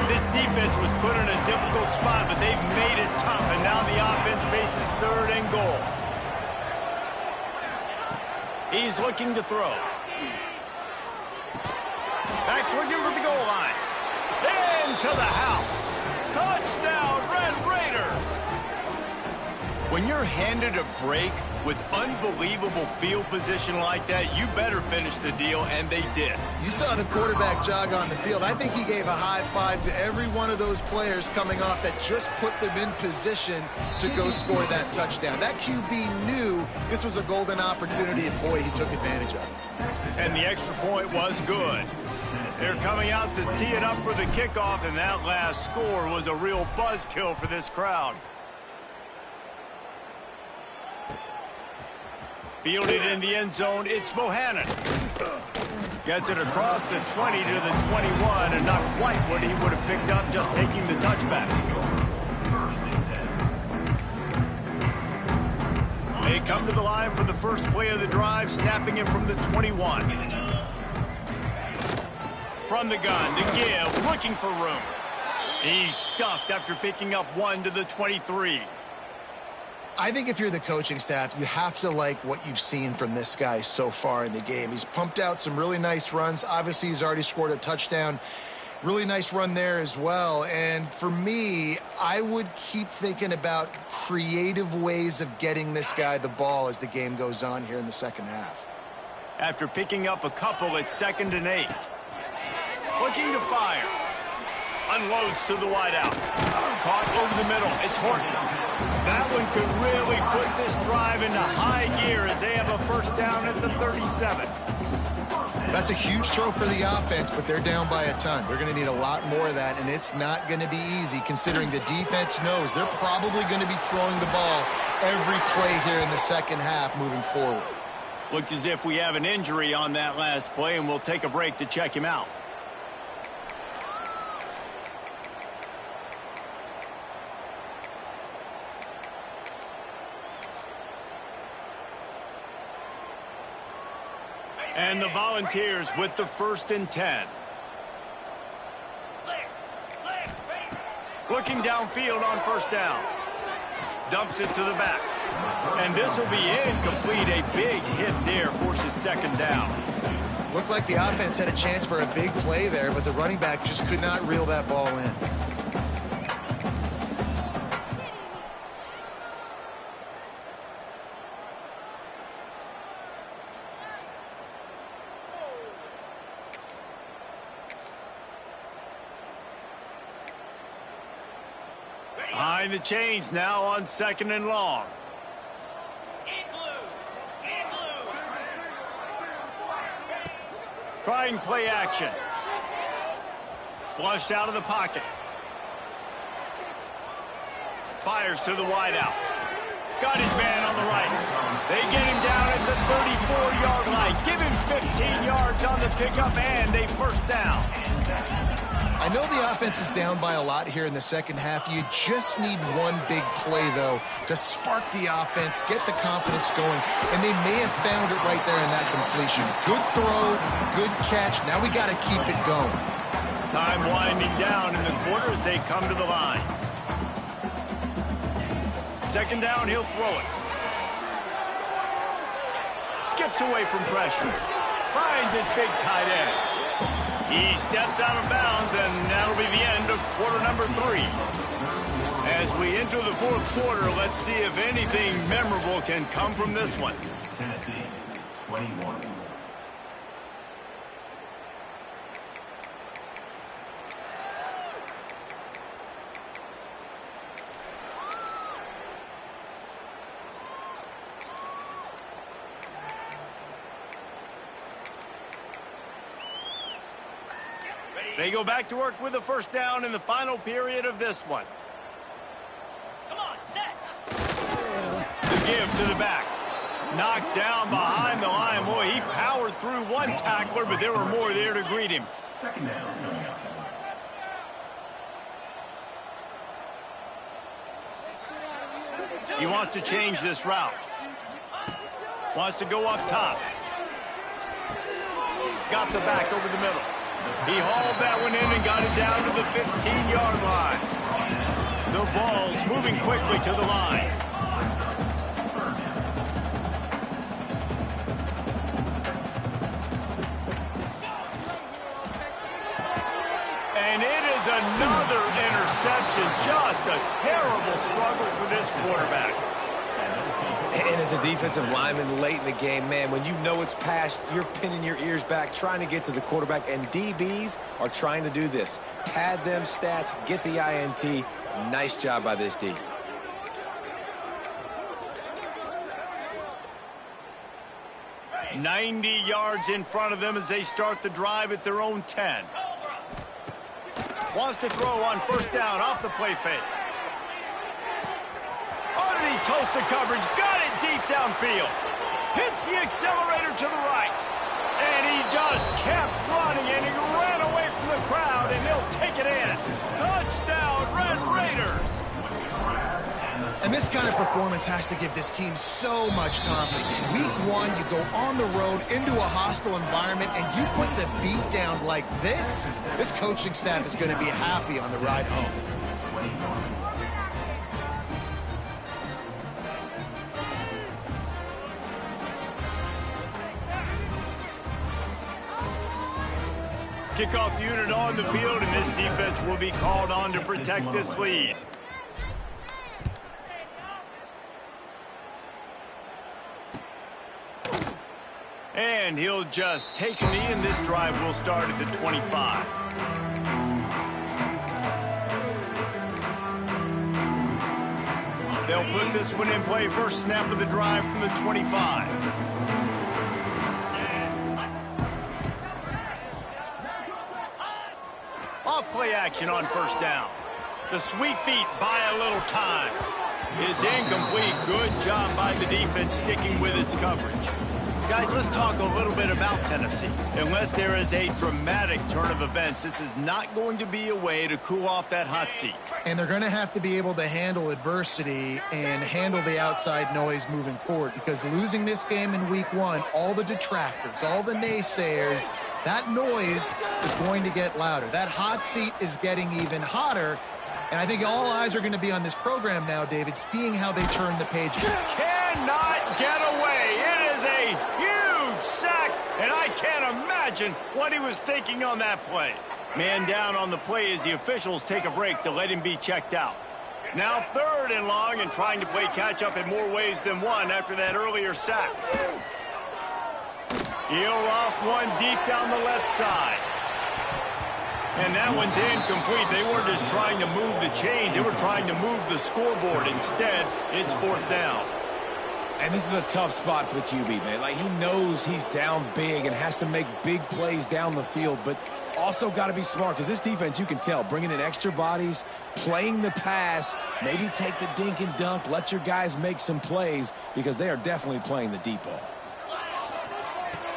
This defense was put in a difficult spot, but they've made it tough, and now the offense faces 3rd and goal. He's looking to throw. Back's looking for the goal line. Into the house. Touchdown, Red Raiders! When you're handed a break with unbelievable field position like that, you better finish the deal, and they did. You saw the quarterback jog on the field. I think he gave a high five to every one of those players coming off that just put them in position to go score that touchdown. That QB knew this was a golden opportunity, and boy, he took advantage of it. And the extra point was good. They're coming out to tee it up for the kickoff, and that last score was a real buzzkill for this crowd. Fielded in the end zone, it's Bohannon. Gets it across the 20 to the 21, and not quite what he would have picked up just taking the touchback. They come to the line for the first play of the drive, snapping it from the 21. From the gun to give, looking for room. He's stuffed after picking up 1 to the 23. I think if you're the coaching staff, you have to like what you've seen from this guy so far in the game. He's pumped out some really nice runs. Obviously, he's already scored a touchdown. Really nice run there as well. And for me, I would keep thinking about creative ways of getting this guy the ball as the game goes on here in the second half. After picking up a couple, it's 2nd and 8. Looking to fire. Unloads to the wideout. Caught over the middle. It's Horton. That one could really put this drive into high gear as they have a first down at the 37. That's a huge throw for the offense, but they're down by a ton. They're going to need a lot more of that, and it's not going to be easy considering the defense knows they're probably going to be throwing the ball every play here in the second half moving forward. Looks as if we have an injury on that last play, and we'll take a break to check him out. And the Volunteers with the 1st and 10. Looking downfield on first down. Dumps it to the back. And this will be incomplete. A big hit there forces 2nd down. Looked like the offense had a chance for a big play there, but the running back just could not reel that ball in. Behind the chains now on 2nd and long. Trying play action. Flushed out of the pocket. Fires to the wideout. Got his man on the right. They get him down at the 34-yard line. Give him 15 yards on the pickup and a first down. I know the offense is down by a lot here in the second half. You just need one big play, though, to spark the offense, get the confidence going, and they may have found it right there in that completion. Good throw, good catch. Now we got to keep it going. Time winding down in the quarter as they come to the line. 2nd down, he'll throw it. Skips away from pressure. Finds his big tight end. He steps out of bounds, and that'll be the end of quarter number 3. As we enter the 4th quarter, let's see if anything memorable can come from this one. Tennessee, 21. They go back to work with a first down in the final period of this one. Come on, set. The give to the back. Knocked down behind the line. Boy, he powered through one tackler, but there were more there to greet him. Second down coming up. He wants to change this route. Wants to go up top. Got the back over the middle. He hauled that one in and got it down to the 15-yard line. The Vols moving quickly to the line. And it is another interception. Just a terrible struggle for this quarterback. And as a defensive lineman late in the game, man, when you know it's past, you're pinning your ears back, trying to get to the quarterback, and DBs are trying to do this. Pad them stats, get the INT. Nice job by this D. "90 yards in front of them as they start the drive at their own 10. Wants to throw on first down off the play fake. Underneath toast the coverage. Got it deep downfield. Hits the accelerator to the right. And he just kept running, and he ran away from the crowd, and he'll take it in. Touchdown, Red Raiders. And this kind of performance has to give this team so much confidence. Week 1, you go on the road into a hostile environment, and you put the beat down like this. This coaching staff is going to be happy on the ride home. Kickoff unit on the field, and this defense will be called on to protect this lead. And he'll just take a knee, and this drive will start at the 25. They'll put this one in play. First snap of the drive from the 25. Off play action on first down. The sweet feet buy a little time. It's incomplete. Good job by the defense sticking with its coverage. Guys, let's talk a little bit about Tennessee. Unless there is a dramatic turn of events, this is not going to be a way to cool off that hot seat. And they're going to have to be able to handle adversity and handle the outside noise moving forward, because losing this game in week 1, all the detractors, all the naysayers, that noise is going to get louder. That hot seat is getting even hotter. And I think all eyes are going to be on this program now, David, seeing how they turn the page. Cannot get away. It is a huge sack, and I can't imagine what he was thinking on that play. Man down on the play as the officials take a break to let him be checked out. Now 3rd and long, and trying to play catch-up in more ways than one after that earlier sack. He'll off one deep down the left side. And that one's incomplete. They weren't just trying to move the chains. They were trying to move the scoreboard. Instead, it's 4th down. And this is a tough spot for the QB, man. Like, he knows he's down big and has to make big plays down the field, but also got to be smart, because this defense, you can tell, bringing in extra bodies, playing the pass, maybe take the dink and dunk, let your guys make some plays, because they are definitely playing the deep ball.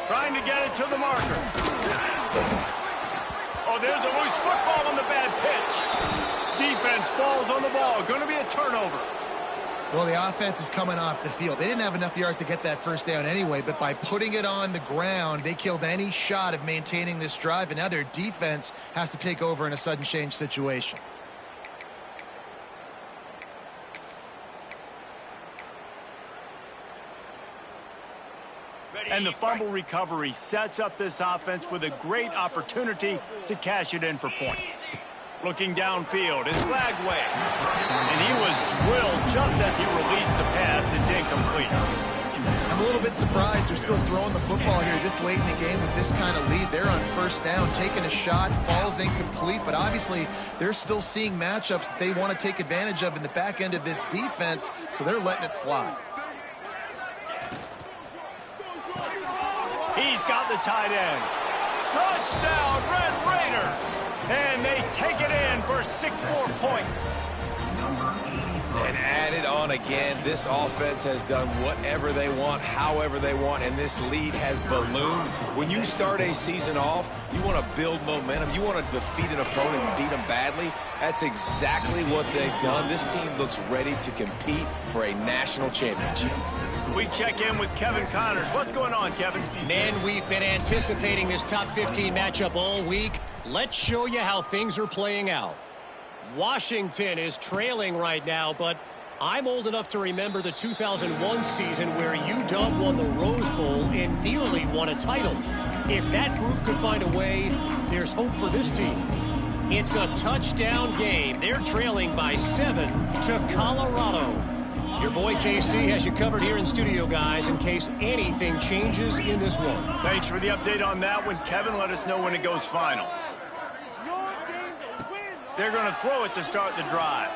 Trying to get it to the marker. Oh, there's a loose football on the bad pitch. Defense falls on the ball. Going to be a turnover. Well, the offense is coming off the field. They didn't have enough yards to get that first down anyway, but by putting it on the ground, they killed any shot of maintaining this drive, and now their defense has to take over in a sudden change situation. And the fumble recovery sets up this offense with a great opportunity to cash it in for points. Looking downfield, it's Lagway. And he was drilled just as he released the pass. It's incomplete. I'm a little bit surprised they're still throwing the football here this late in the game with this kind of lead. They're on first down, taking a shot, falls incomplete, but obviously they're still seeing matchups that they want to take advantage of in the back end of this defense, so they're letting it fly. He's got the tight end. Touchdown, Red Raiders! And they take it in for 6 more points. And add it on again. This offense has done whatever they want, however they want, and this lead has ballooned. When you start a season off, you want to build momentum. You want to defeat an opponent and beat them badly. That's exactly what they've done. This team looks ready to compete for a national championship. We check in with Kevin Connors. What's going on, Kevin? Man, we've been anticipating this top 15 matchup all week. Let's show you how things are playing out. Washington is trailing right now, but I'm old enough to remember the 2001 season where UW won the Rose Bowl and nearly won a title. If that group could find a way, there's hope for this team. It's a touchdown game. They're trailing by 7 to Colorado. Your boy KC has you covered here in studio, guys, in case anything changes in this one. Thanks for the update on that one, Kevin. Let us know when it goes final. They're going to throw it to start the drive.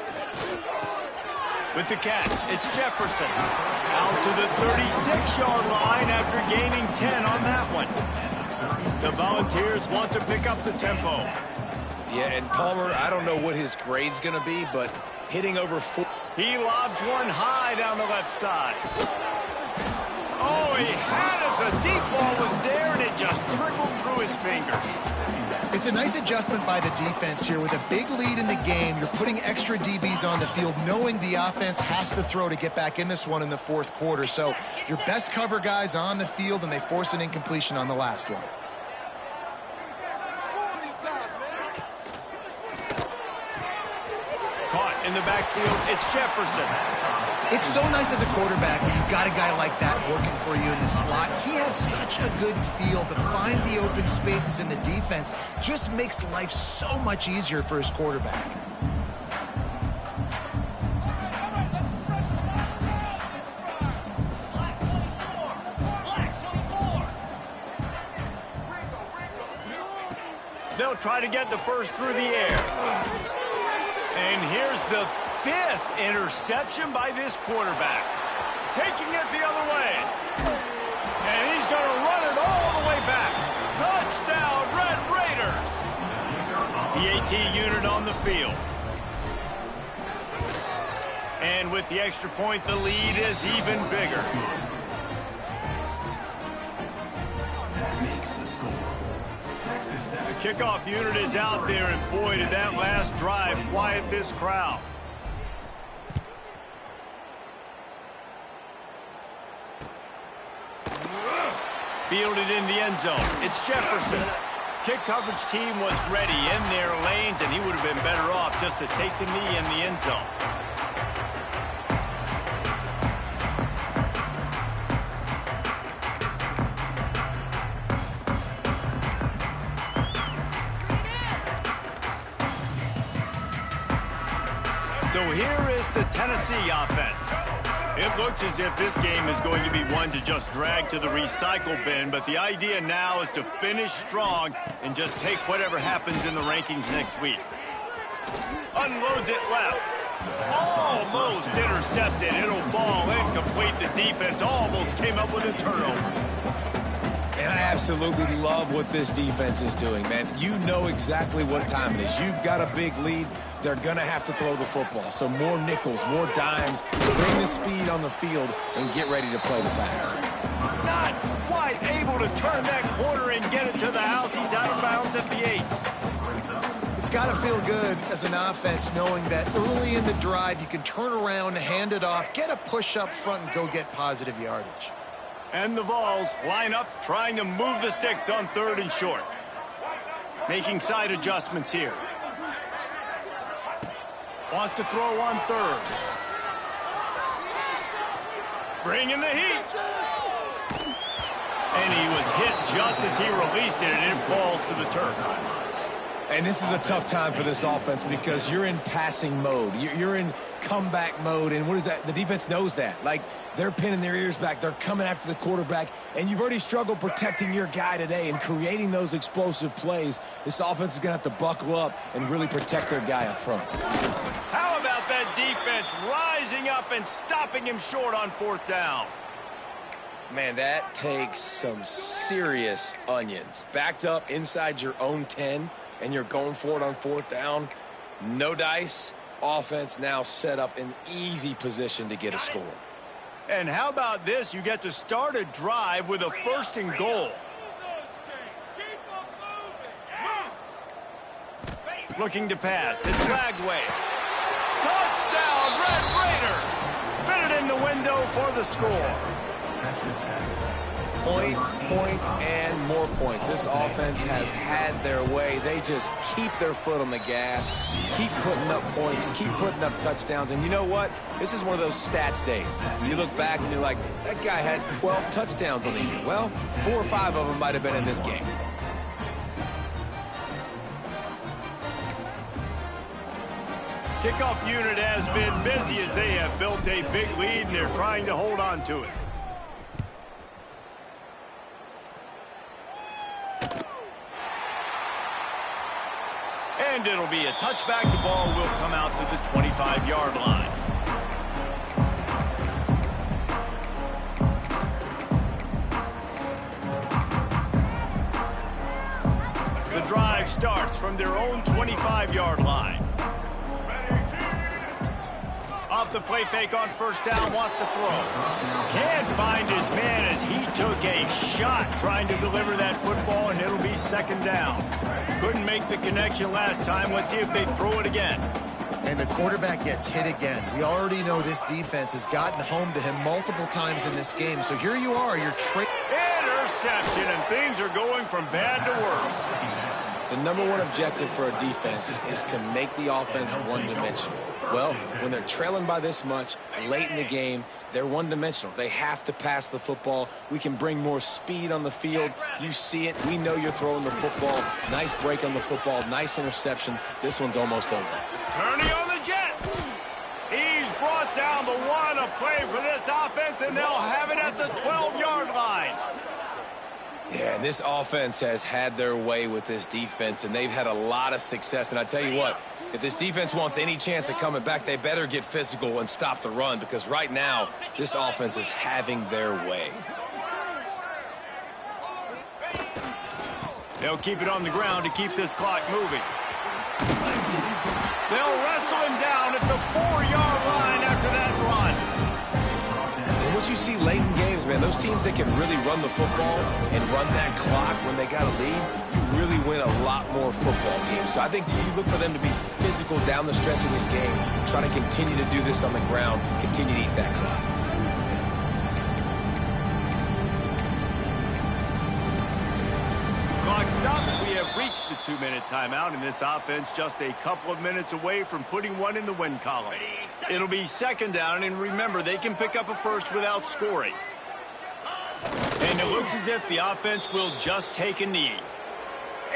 With the catch, it's Jefferson. Out to the 36-yard line after gaining 10 on that one. The Volunteers want to pick up the tempo. Yeah, and Palmer, I don't know what his grade's going to be, but hitting over 4. He lobs one high down the left side. Oh, he had it. The deep ball was there, and it just trickled through his fingers. It's a nice adjustment by the defense here. With a big lead in the game, you're putting extra DBs on the field, knowing the offense has to throw to get back in this one in the fourth quarter. So your best cover guys on the field, and they force an incompletion on the last one. Caught in the backfield, it's Jefferson. It's so nice as a quarterback when you've got a guy like that working for you in the slot. He has such a good feel to find the open spaces in the defense. Just makes life so much easier for his quarterback. They'll try to get the first through the air. And here's the 5th interception by this quarterback. Taking it the other way. And he's going to run it all the way back. Touchdown, Red Raiders. The AT unit on the field. And with the extra point, the lead is even bigger. The kickoff unit is out there, and boy, did that last drive quiet this crowd. Fielded in the end zone. It's Jefferson. Kick coverage team was ready in their lanes, and he would have been better off just to take the knee in the end zone. So here is the Tennessee offense. It looks as if this game is going to be one to just drag to the recycle bin, but the idea now is to finish strong and just take whatever happens in the rankings next week. Unloads it left. Almost intercepted. It'll fall incomplete. The defense almost came up with a turnover. And I absolutely love what this defense is doing, man. You know exactly what time it is. You've got a big lead. They're going to have to throw the football. So more nickels, more dimes, bring the speed on the field, and get ready to play the pass. Not quite able to turn that corner and get it to the house. He's out of bounds at the 8. It's got to feel good as an offense knowing that early in the drive you can turn around, hand it off, get a push up front, and go get positive yardage. And the Vols line up, trying to move the sticks on 3rd and short. Making side adjustments here. Wants to throw on 3rd. Bringing the heat. And he was hit just as he released it, and it falls to the turf. And this is a tough time for this offense because you're in passing mode. You're in comeback mode, and what is that? The defense knows that. Like, they're pinning their ears back. They're coming after the quarterback, and you've already struggled protecting your guy today and creating those explosive plays. This offense is going to have to buckle up and really protect their guy up front. How about that defense rising up and stopping him short on 4th down? Man, that takes some serious onions. Backed up inside your own 10, and you're going for it on fourth down, no dice, offense now set up in easy position to get a score. And how about this? You get to start a drive with a 1st and goal. Looking to pass. It's Lagway. Touchdown, Red Raiders! Fitted in the window for the score. Points, points, and more points. This offense has had their way. They just keep their foot on the gas, keep putting up points, keep putting up touchdowns. And you know what? This is one of those stats days. You look back and you're like, that guy had 12 touchdowns on the year. Well, 4 or 5 of them might have been in this game. Kickoff unit has been busy as they have built a big lead and they're trying to hold on to it. And it'll be a touchback. The ball will come out to the 25-yard line. The drive starts from their own 25-yard line. Off the play fake on first down, wants to throw. Can't find his man as he took a shot trying to deliver that football, and it'll be 2nd down. Couldn't make the connection last time. Let's see if they throw it again. And the quarterback gets hit again. We already know this defense has gotten home to him multiple times in this game. So here you are, you're interception, and things are going from bad to worse. The number one objective for a defense is to make the offense one-dimensional. Well, when they're trailing by this much late in the game, they're one-dimensional. They have to pass the football. We can bring more speed on the field. You see it. We know you're throwing the football. Nice break on the football. Nice interception. This one's almost over. Kearney on the Jets. He's brought down the one a play for this offense, and they'll have it at the 12-yard line. Yeah, and this offense has had their way with this defense, and they've had a lot of success. And I tell you what, if this defense wants any chance of coming back, they better get physical and stop the run, because right now, this offense is having their way. They'll keep it on the ground to keep this clock moving. They'll wrestle him down at the 4-yard line after that run. And what you see late in games, man, those teams that can really run the football and run that clock when they got a lead, you really win a lot more football games. So I think you look for them to be physical down the stretch of this game, try to continue to do this on the ground, continue to eat that clock. Clock stops. We have reached the 2-minute timeout, and this offense just a couple of minutes away from putting one in the win column. It'll be 2nd down, and remember, they can pick up a first without scoring. And it looks as if the offense will just take a knee.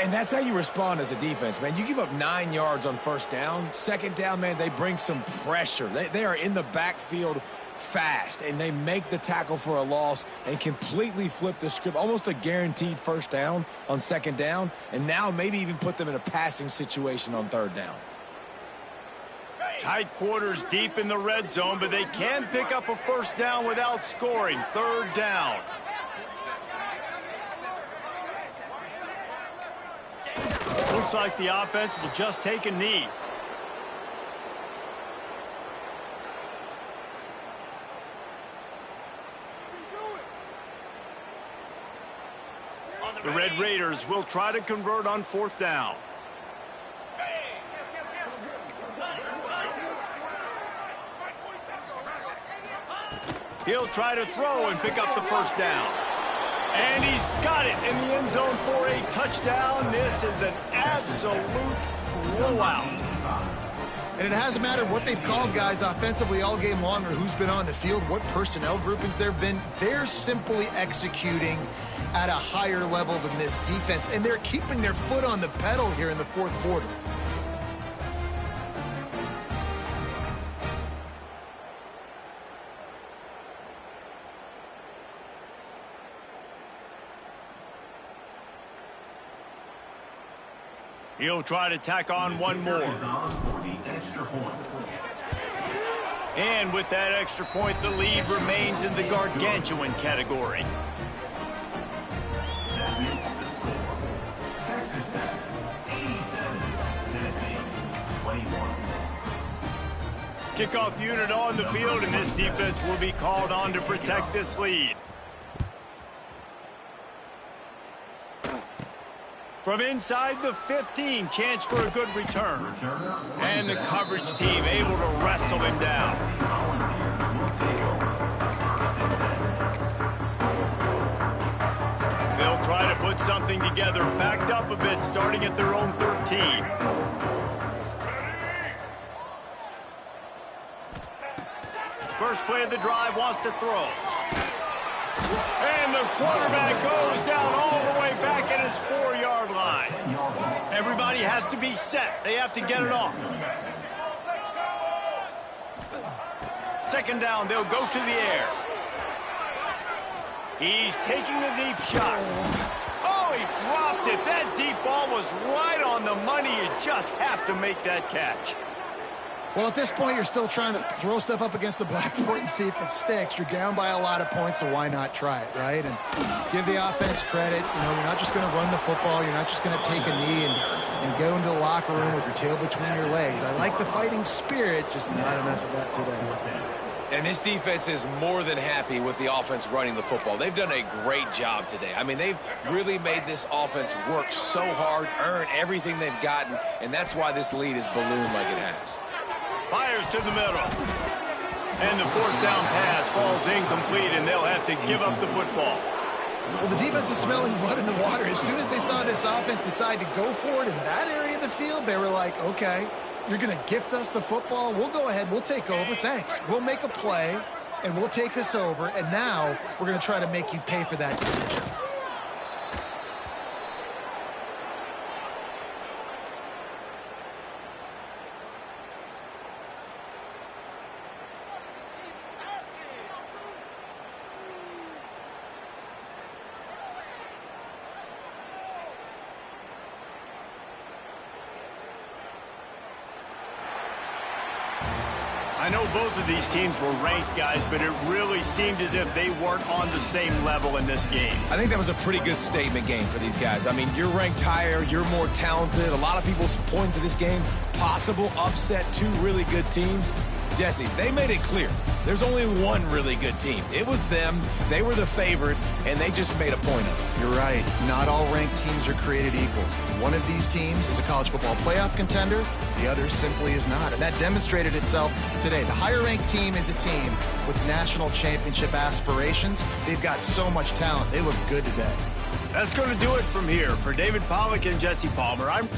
And that's how you respond as a defense, man. You give up 9 yards on first down. 2nd down, man, they bring some pressure. They are in the backfield fast, and they make the tackle for a loss and completely flip the script. Almost a guaranteed first down on 2nd down, and now maybe even put them in a passing situation on 3rd down. Tight quarters deep in the red zone, but they can pick up a first down without scoring. 3rd down. Looks like the offense will just take a knee. The Red Raiders will try to convert on 4th down. He'll try to throw and pick up the first down. And he's got it in the end zone for a touchdown. This is an absolute blowout. And it hasn't mattered what they've called guys offensively all game long or who's been on the field, what personnel groupings there have been. They're simply executing at a higher level than this defense, and they're keeping their foot on the pedal here in the 4th quarter. He'll try to tack on one more. And with that extra point, the lead remains in the gargantuan category. 21. Kickoff unit on the field, and this defense will be called on to protect this lead. From inside the 15, chance for a good return. And the coverage team able to wrestle him down. They'll try to put something together, backed up a bit, starting at their own 13. First play of the drive, wants to throw. And the quarterback goes down all the way back at his 4-yard line. Everybody has to be set. They have to get it off. Second down, they'll go to the air. He's taking a deep shot. Oh, he dropped it. That deep ball was right on the money. You just have to make that catch. Well, at this point, you're still trying to throw stuff up against the blackboard and see if it sticks. You're down by a lot of points, so why not try it, right? And give the offense credit. You know, you're not just going to run the football. You're not just going to take a knee and go into the locker room with your tail between your legs. I like the fighting spirit, just not enough of that today. And this defense is more than happy with the offense running the football. They've done a great job today. I mean, they've really made this offense work so hard, earn everything they've gotten, and that's why this lead is ballooned like it has. Fires to the middle. And the fourth down pass falls incomplete, and they'll have to give up the football. Well, the defense is smelling blood in the water. As soon as they saw this offense decide to go for it in that area of the field, they were like, okay, you're going to gift us the football. We'll go ahead. We'll take over. Thanks. We'll make a play, and we'll take us over. And now we're going to try to make you pay for that decision. I know both of these teams were ranked, guys, but it really seemed as if they weren't on the same level in this game. I think that was a pretty good statement game for these guys. I mean, you're ranked higher, you're more talented. A lot of people point to this game, possible upset, two really good teams. Jesse, they made it clear. There's only one really good team. It was them. They were the favorite, and they just made a point of it. You're right. Not all ranked teams are created equal. One of these teams is a college football playoff contender. The other simply is not. And that demonstrated itself today. The higher-ranked team is a team with national championship aspirations. They've got so much talent. They look good today. That's going to do it from here. For David Pollack and Jesse Palmer, I'm...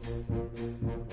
it.